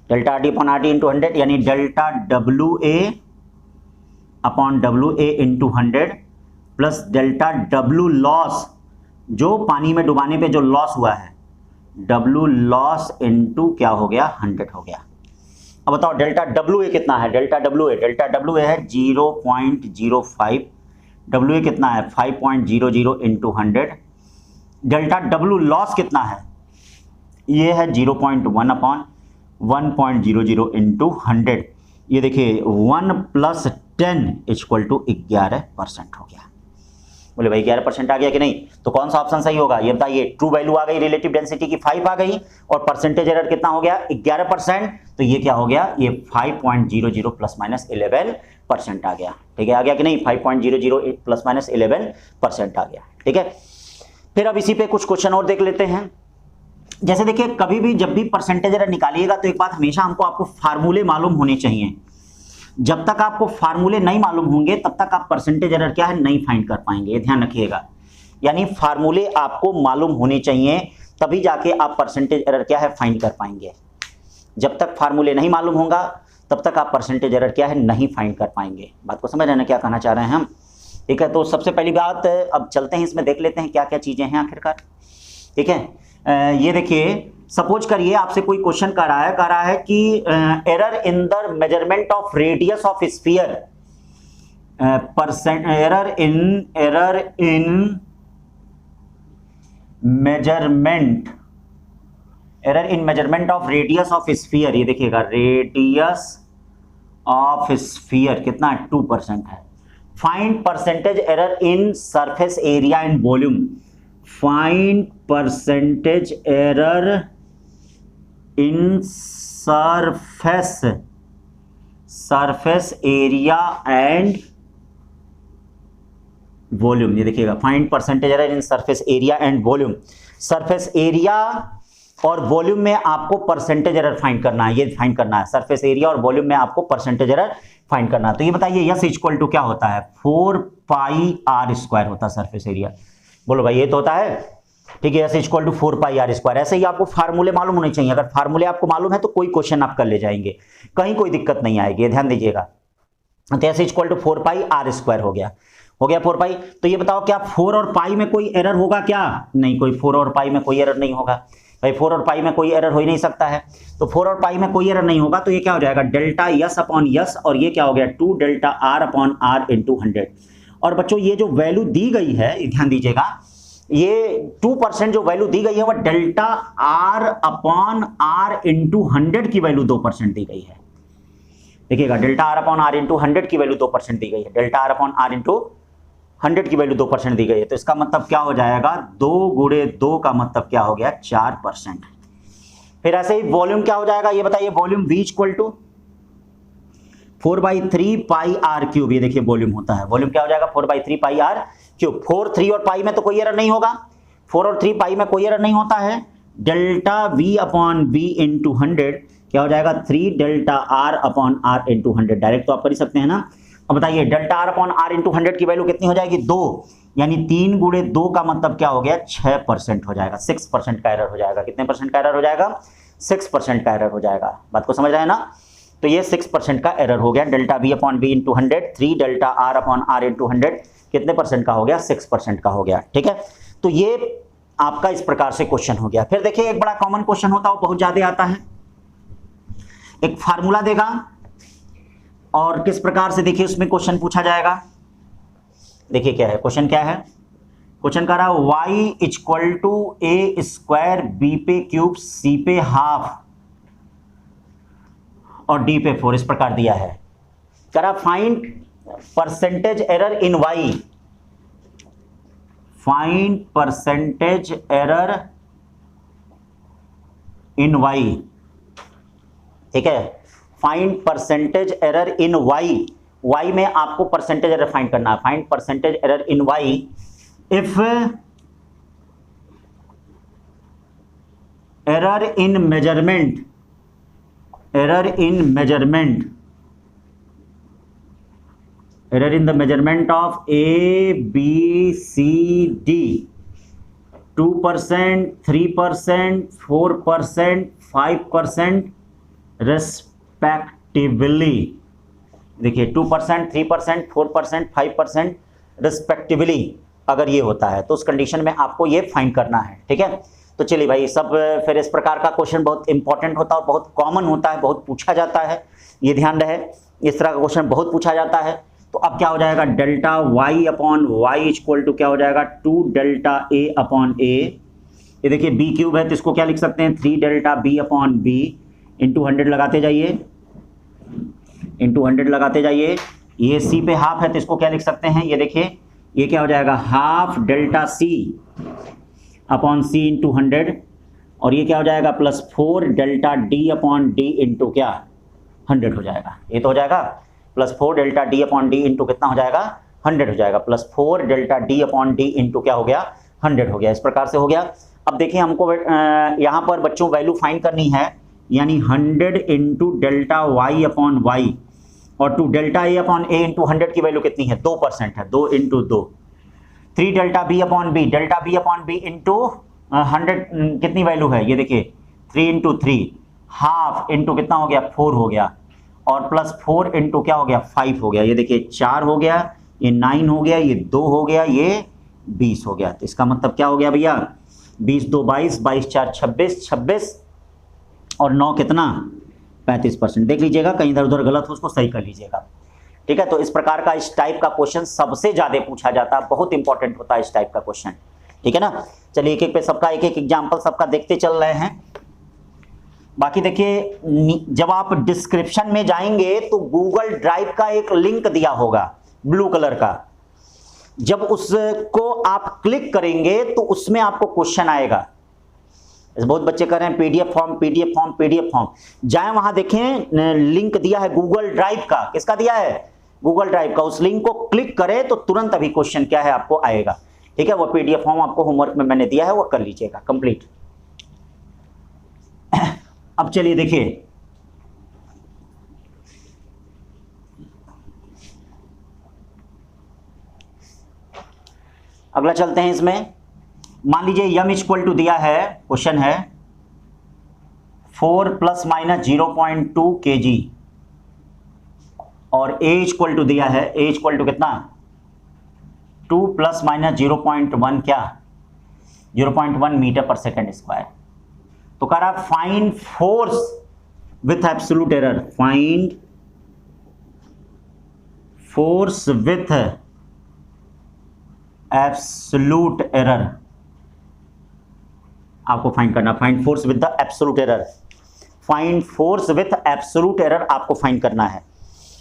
Delta RD upon RD into 100, यानी delta WA upon WA into 100 plus delta W loss, जो पानी में डुबाने पे जो लॉस हुआ है, W लॉस इंटू क्या हो गया, 100 हो गया। अब बताओ डेल्टा WA कितना है, डेल्टा WA है 0.05, WA कितना है 5.00 इंटू 100। डेल्टा W लॉस कितना है, ये है 0.1 अपॉन 1.00 इंटू 100। ये देखिए 1 + 10 इक्वल टू 11% हो गया। बोले भाई 11% आ गया कि नहीं, तो कौन सा ऑप्शन सही होगा, ये बताइए। ट्रू वैल्यू आ गई रिलेटिव डेंसिटी की 5 आ गई, और परसेंटेज एरर कितना हो गया 11%, तो ये क्या हो गया, ये 5.00 ± 11% आ गया। ठीक है, आ गया कि नहीं, 5.00 ± 11% आ गया। ठीक है, फिर अब इसी पे कुछ क्वेश्चन और देख लेते हैं। जैसे देखिए, कभी भी जब भी परसेंटेज एरर निकालिएगा तो एक बात हमेशा आपको फार्मूले मालूम होने चाहिए। जब तक आपको फार्मूले नहीं मालूम होंगे तब तक आप परसेंटेज एरर क्या है नहीं फाइंड कर पाएंगे, ये ध्यान रखिएगा। यानी फार्मूले आपको मालूम होने चाहिए, तभी जाके आप परसेंटेज एरर क्या है फाइंड कर पाएंगे। जब तक फार्मूले नहीं मालूम होगा तब तक आप परसेंटेज एरर क्या है नहीं फाइंड कर पाएंगे। बात को समझ रहे हैं क्या कहना चाह रहे हैं हम। ठीक है, तो सबसे पहली बात, अब चलते हैं इसमें, देख लेते हैं क्या क्या चीजें हैं आखिरकार। ठीक है, ये देखिए, सपोज करिए आपसे कोई क्वेश्चन कर रहा है कि error in the measurement of radius of sphere, error in measurement of radius of sphere. ये देखिएगा, रेडियस ऑफ स्फीयर कितना है, 2% है। Find percentage error in surface area and volume, find percentage error in surface area and volume. ये देखिएगा, find percentage error in surface area and volume. Surface area और volume में आपको परसेंटेज एरर फाइंड करना है, ये फाइंड करना है। सरफेस एरिया और वॉल्यूम में आपको परसेंटेज एरर फाइंड करना है। तो ये बताइए यस इक्वल टू क्या होता है, 4 पाई आर स्क्वायर होता है सरफेस एरिया। बोलो भाई ये तो होता है, ठीक है, S equal to 4 pi R square. ऐसे ही आपको फार्मूले मालूम होने चाहिए, अगर फार्मूले आपको मालूम है तो कोई क्वेश्चन आप कर ले जाएंगे, कहीं कोई दिक्कत नहीं आएगी, ध्यान दीजिएगा। तो S equal to 4 pi R square हो गया 4 पाई। तो ये बताओ क्या 4 और पाई में कोई एरर होगा क्या? नहीं, कोई 4 और पाई में कोई एरर नहीं होगा भाई, 4 और पाई में कोई एरर हो ही नहीं सकता है। तो 4 और पाई में कोई एरर नहीं होगा, तो ये क्या हो जाएगा, डेल्टा यस अपॉन यस, और ये क्या हो गया 2 delta R upon R into 100। और बच्चों ये जो वैल्यू दी गई है, ध्यान दीजिएगा, ये 2% जो वैल्यू दी गई है वह delta R upon R into 100 की वैल्यू 2% दी गई है। देखिएगा, delta R upon R into 100 की वैल्यू 2% दी गई है, delta R upon R into 100 की वैल्यू 2% दी गई है। तो इसका मतलब क्या हो जाएगा, 2 गुणे 2 का मतलब क्या हो गया 4%। फिर ऐसे ही वॉल्यूम क्या हो जाएगा, ये बताइए, volume V equal to 4/3 pi R cube. ये देखिए वॉल्यूम होता है, वॉल्यूम क्या हो जाएगा 4/3 पाई आर क्यूब। 4, 3 और पाई में तो कोई एरर नहीं होगा, 4 और 3 पाई में कोई एरर नहीं होता है। Delta V upon V into 100 क्या हो जाएगा 3 delta R upon R into 100। Direct तो आप कर ही सकते हैं ना। अब बताइए delta R upon R into 100 की वैल्यू कितनी हो जाएगी 2, यानी 3 गुणे 2 का मतलब क्या हो गया 6% हो जाएगा, 6% का एरर हो जाएगा। कितने परसेंट का एरर हो जाएगा, 6% का एरर हो जाएगा। बात को समझ रहे हैं ना। तो ये 6% का एरर हो गया, delta V upon V into 100, 3 delta R upon R into 100 कितने परसेंट का हो गया, 6% का हो गया। ठीक है, तो ये आपका इस प्रकार से क्वेश्चन हो गया। फिर देखिए एक बड़ा कॉमन क्वेश्चन होता है, वो बहुत ज्यादा आता है। एक फार्मूला देगा और किस प्रकार से देखिए उसमें क्वेश्चन पूछा जाएगा। देखिए क्या है क्वेश्चन, क्या है क्वेश्चन, कह रहा है y equal to A square B पे क्यूब सी पे हाफ और डी पे 4, इस प्रकार दिया है। कह रहा फाइंड परसेंटेज एरर इन y, फाइंड परसेंटेज एरर इन y। ठीक है, फाइंड परसेंटेज एरर इन y में आपको परसेंटेज एरर फाइंड करना है। Find percentage error in y if error in measurement, error in measurement, error in the measurement of A B C D 2%, 3%, 4%, 5% respectively. देखिए 2%, 3%, 4%, 5% respectively अगर ये होता है तो उस कंडीशन में आपको ये फाइंड करना है। ठीक है, तो चलिए भाई सब, फिर इस प्रकार का क्वेश्चन बहुत इंपॉर्टेंट होता है और बहुत कॉमन होता है, बहुत पूछा जाता है, ये ध्यान रहे, इस तरह का क्वेश्चन बहुत पूछा जाता है। तो अब क्या हो जाएगा, delta y upon y equal to क्या हो जाएगा 2 डेल्टा a अपॉन a। ये देखिए b क्यूब है तो इसको क्या लिख सकते हैं 3 delta b upon b into 100 लगाते जाइए, इंटू 100 लगाते जाइए। ये c पे हाफ है तो इसको क्या लिख सकते हैं, ये देखिए ये क्या हो जाएगा half delta c upon c into 100, और ये क्या हो जाएगा plus 4 delta d upon d into क्या 100 हो जाएगा। ये तो हो जाएगा plus 4 delta d upon d into कितना हो जाएगा 100 हो जाएगा, plus 4 delta d upon d into क्या हो गया 100 हो गया। इस प्रकार से हो गया। अब देखिए हमको यहाँ पर बच्चों वैल्यू फाइंड करनी है, यानी 100 into delta y upon y और 2 delta a upon a into 100 की वैल्यू कितनी है 2% है, 2 into 2। 3 delta b upon b, delta b upon b into 100 कितनी वैल्यू है, ये देखिए 3 इंटू 3, हाफ इंटू कितना हो गया 4 हो गया, और प्लस 4 इंटू क्या हो गया 5 हो गया। ये देखिए 4 हो गया, ये 9 हो गया, ये 2 हो गया, ये 20 हो गया। तो इसका मतलब क्या हो गया भैया 20 2 22, 22 4 26, 26 और 9 कितना 35%। देख लीजिएगा कहीं इधर उधर गलत हो उसको सही कर लीजिएगा। ठीक है, तो इस प्रकार का इस टाइप का क्वेश्चन सबसे ज्यादा पूछा जाता है, बहुत इंपॉर्टेंट होता है इस टाइप का क्वेश्चन। ठीक है ना, चलिए एक एक पे सबका एक एक एग्जाम्पल सबका देखते चल रहे हैं। बाकी देखिए जब आप डिस्क्रिप्शन में जाएंगे तो गूगल ड्राइव का एक लिंक दिया होगा ब्लू कलर का, जब उसको आप क्लिक करेंगे तो उसमें आपको क्वेश्चन आएगा। बहुत बच्चे कह रहे हैं PDF form, PDF form, PDF form, जाए वहां देखें लिंक दिया है गूगल ड्राइव का। किसका दिया है, गूगल ड्राइव का। उस लिंक को क्लिक करें तो तुरंत अभी क्वेश्चन क्या है आपको आएगा। ठीक है, वो पीडीएफ फॉर्म आपको होमवर्क में मैंने दिया है, वो कर लीजिएगा कंप्लीट। अब चलिए देखिए अगला चलते हैं इसमें। मान लीजिए यम इक्वल टू दिया है, क्वेश्चन है 4 ± 0.2 kg और ए इक्वल टू दिया है, ए इक्वल टू कितना 2 ± 0.1 क्या 0.1 मीटर पर सेकेंड स्क्वायर। तो कह रहा find force with absolute error, find force with absolute error आपको फाइंड करना, find force with the absolute error, find force with absolute error आपको फाइंड करना है।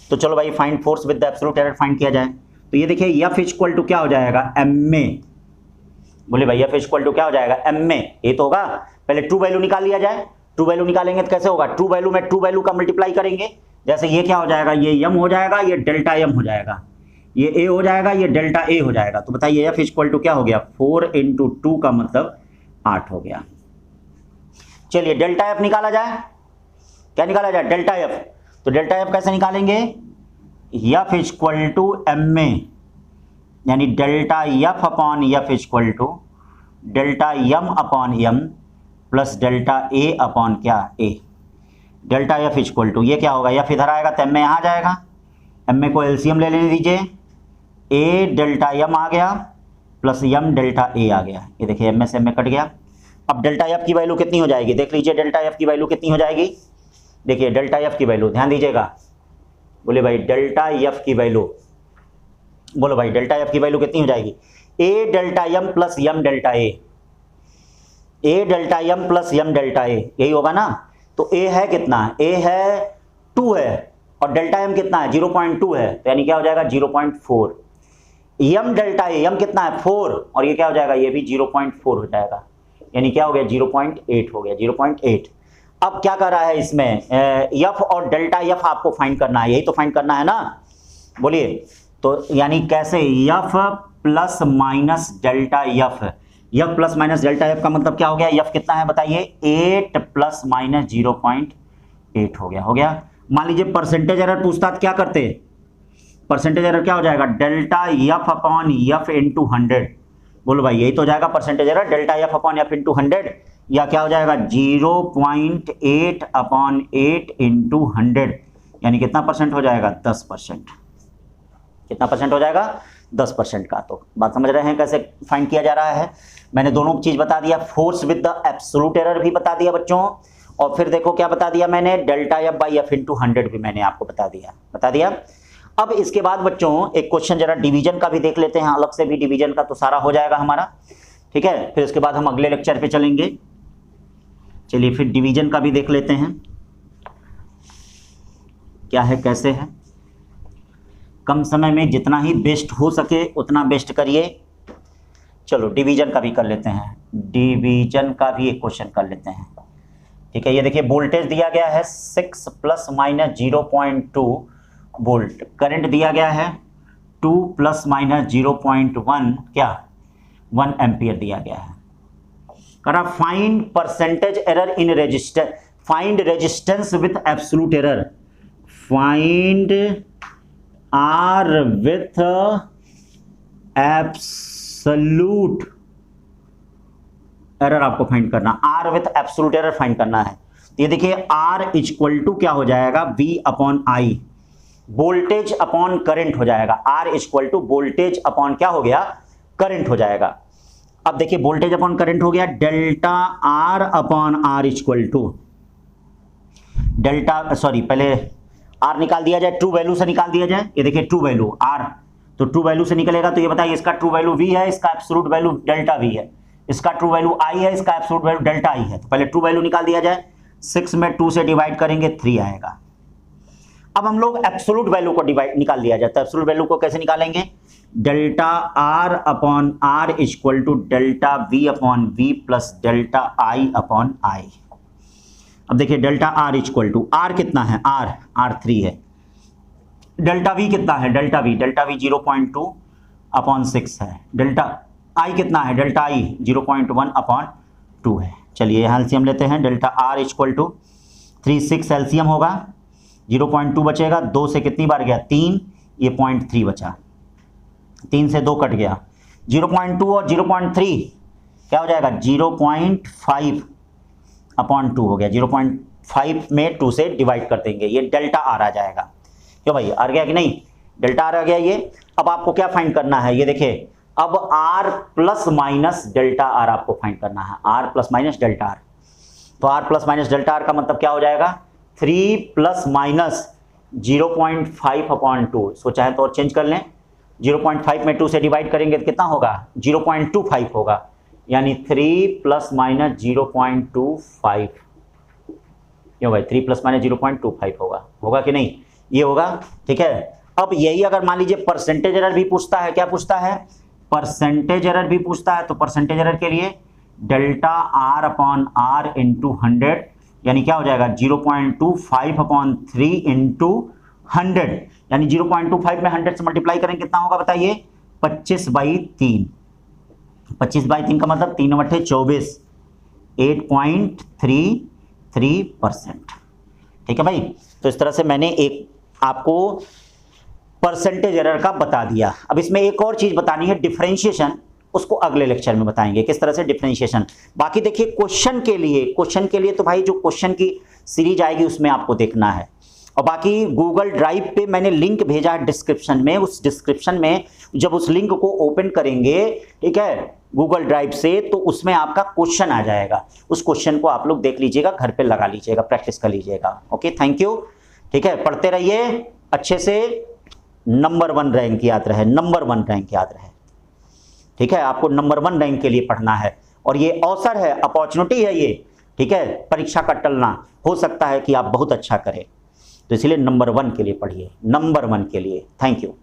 तो चलो भाई find force with the absolute error find किया जाए। तो ये देखिए एफ इक्वल टू क्या हो जाएगा एम में, बोले भाई एफ इक्वल टू क्या हो जाएगा एम में, ये तो होगा। पहले ट्रू वैल्यू निकाल लिया जाए, ट्रू वैल्यू निकालेंगे तो कैसे होगा, ट्रू वैल्यू में ट्रू वैल्यू का मल्टीप्लाई करेंगे। जैसे ये क्या हो जाएगा, ये एम हो जाएगा, ये डेल्टा एम हो जाएगा, ये ए हो जाएगा, ये डेल्टा ए हो जाएगा। तो बताइए एफ इक्वल टू क्या हो गया 4 × 2 का मतलब 8 हो गया। चलिए डेल्टा एफ निकाला जाए, क्या निकाला जाए डेल्टा एफ। तो डेल्टा एफ कैसे निकालेंगे, एफ इक्वल टू एम में, यानी delta F upon F equal to delta M upon M plus delta A upon क्या A. Delta F equal to ये क्या होगा, एफ इधर आएगा तो एम में यहाँ जाएगा, एम में को एलसीएम ले लेने दीजिए, ए डेल्टा एम आ गया प्लस एम डेल्टा ए आ गया। ये देखिए एम में से एम में कट गया। अब डेल्टा एफ की वैल्यू कितनी हो जाएगी, देख लीजिए डेल्टा एफ की वैल्यू कितनी हो जाएगी। देखिए डेल्टा एफ की वैल्यू ध्यान दीजिएगा, बोले भाई डेल्टा एफ की वैल्यू, बोलो भाई डेल्टा एफ की वैल्यू कितनी हो जाएगी, A delta M plus M delta A, A delta M plus M delta A, यही होगा ना। तो ए है कितना, ए है 2 है और डेल्टा एम कितना है 0.2 है, तो यानी क्या हो जाएगा 0.4। एम डेल्टा ए, एम कितना है 4 और ये क्या हो जाएगा, ये भी 0.4 हो जाएगा, यानी क्या हो गया 0.8 हो गया, 0.8। अब क्या कर रहा है इसमें, एफ और डेल्टा एफ आपको फाइंड करना है, यही तो फाइंड करना है ना, बोलिए। तो यानी कैसे, F plus minus delta F, F plus minus delta F का मतलब क्या हो गया, एफ कितना है बताइए 8 ± 0.8 हो गया, हो गया। मान लीजिए परसेंटेज एरर पूछता तो क्या करते, परसेंटेज एरर क्या हो जाएगा delta F upon F into 100, बोलो भाई यही तो हो जाएगा percentage error, delta F upon F into 100, या क्या हो जाएगा 0.8 अपॉन 8 इंटू 100, यानी कितना परसेंट हो जाएगा 10%। कितना परसेंट हो जाएगा 10% का। तो बात समझ रहे हैं कैसे फाइंड किया जा रहा है। मैंने दोनों चीज बता दिया, force with the absolute error भी बता दिया बच्चों, और फिर देखो क्या बता दिया मैंने, delta F by F into 100 भी मैंने आपको बता दिया। अब इसके बाद बच्चों एक क्वेश्चन जरा डिवीजन का भी देख लेते हैं, अलग से भी डिवीजन का तो सारा हो जाएगा हमारा, ठीक है। फिर उसके बाद हम अगले लेक्चर पे चलेंगे। चलिए फिर डिवीजन का भी देख लेते हैं क्या है कैसे है। कम समय में जितना ही बेस्ट हो सके उतना बेस्ट करिए। चलो डिवीजन का भी कर लेते हैं, डिवीजन का भी एक क्वेश्चन कर लेते हैं, ठीक है। ये देखिए वोल्टेज दिया गया है 6 ± 0.2 वोल्ट, करंट दिया गया है 2 ± 0.1 क्या 1 एम्पियर दिया गया है। करा find percentage error in resistor, find resistance with absolute error, find R with absolute error आपको फाइंड करना, R with absolute error find करना है। तो ये देखिए आर इक्वल टू क्या हो जाएगा V upon I, voltage upon current हो जाएगा, R equal to voltage upon क्या हो गया करंट हो जाएगा। अब देखिए वोल्टेज अपॉन करंट हो गया delta R upon R equal to delta, sorry पहले आर निकाल दिया जाए, ट्रू वैल्यू से निकाल दिया जाए। ये देखिए ट्रू वैल्यू आर, तो ट्रू वैल्यू से निकलेगा तो ये बताइए इसका ट्रू वैल्यू वी है, इसका एब्सोल्यूट वैल्यू डेल्टा वी है, इसका ट्रू वैल्यू आई है, इसका एब्सोल्यूट वैल्यू डेल्टा आई है। तो पहले ट्रू वैल्यू निकाल दिया जाए, 6 में 2 से डिवाइड करेंगे 3 आएगा। अब हम लोग एब्सोल्यूट वैल्यू को डिवाइड निकाल लिया जाए, तो एब्सोल्यूट वैल्यू को कैसे निकालेंगे, delta R upon R equal to delta V upon V plus delta I upon I. अब देखिए delta R equal to R कितना है, आर 3 है, डेल्टा वी कितना है, डेल्टा वी 0.2 अपॉन 6 है, डेल्टा आई कितना है, डेल्टा आई 0.1 अपॉन 2 है। चलिए एलसीएम लेते हैं, delta R equal to 3 6 LCM होगा, 0.2 बचेगा, 2 से कितनी बार गया 3, ये 0.3 बचा, 3 से 2 कट गया, 0.2 और 0.3 क्या हो जाएगा, 0.5/2 हो गया। 0.5 में 2 से डिवाइड कर देंगे, ये डेल्टा आर आ जाएगा। क्यों भाई, आ गया कि नहीं, डेल्टा आर आ गया ये। अब आपको क्या फाइंड करना है, ये देखिए, अब R plus minus delta R आपको फाइंड करना है, R plus minus delta R. तो R plus minus delta R का मतलब क्या हो जाएगा, 3 प्लस माइनस 0.5/2। इसको चाहे तो और चेंज कर लें, 0.5 में 2 से डिवाइड करेंगे तो कितना होगा, 0.25 होगा, यानी 3 प्लस माइनस 0.25। क्यों भाई, 3 प्लस माइनस 0.25 होगा कि नहीं, ये होगा। ठीक है, अब यही अगर मान लीजिए परसेंटेज एरर भी पूछता है, क्या पूछता है, परसेंटेज एरर भी पूछता है, तो परसेंटेज एरर के लिए delta R upon R into 100, यानी क्या हो जाएगा 0.25/3 इंटू 100, यानी 0.25 में 100 से मल्टीप्लाई करें कितना होगा बताइए, 25/3। 25/3 का मतलब 3/24, 8.33%। ठीक है भाई, तो इस तरह से मैंने एक आपको परसेंटेज एरर का बता दिया। अब इसमें एक और चीज बतानी है, डिफरेंशिएशन, उसको अगले लेक्चर में बताएंगे किस तरह से डिफरेंशिएशन। बाकी देखिए क्वेश्चन के लिए तो भाई जो क्वेश्चन की सीरीज आएगी उसमें आपको देखना है। और बाकी गूगल ड्राइव पे मैंने लिंक भेजा है डिस्क्रिप्शन में, उस डिस्क्रिप्शन में जब उस लिंक को ओपन करेंगे, ठीक है, गूगल ड्राइव से, तो उसमें आपका क्वेश्चन आ जाएगा। उस क्वेश्चन को आप लोग देख लीजिएगा, घर पे लगा लीजिएगा, प्रैक्टिस कर लीजिएगा। Okay, thank you. ठीक है, पढ़ते रहिए अच्छे से, नंबर 1 रैंक याद रहे, नंबर 1 रैंक याद रहे। ठीक है, आपको नंबर 1 रैंक के लिए पढ़ना है, और ये अवसर है, अपॉर्चुनिटी है ये। ठीक है, परीक्षा का टलना, हो सकता है कि आप बहुत अच्छा करें, तो इसलिए नंबर 1 के लिए पढ़िए, नंबर 1 के लिए। Thank you.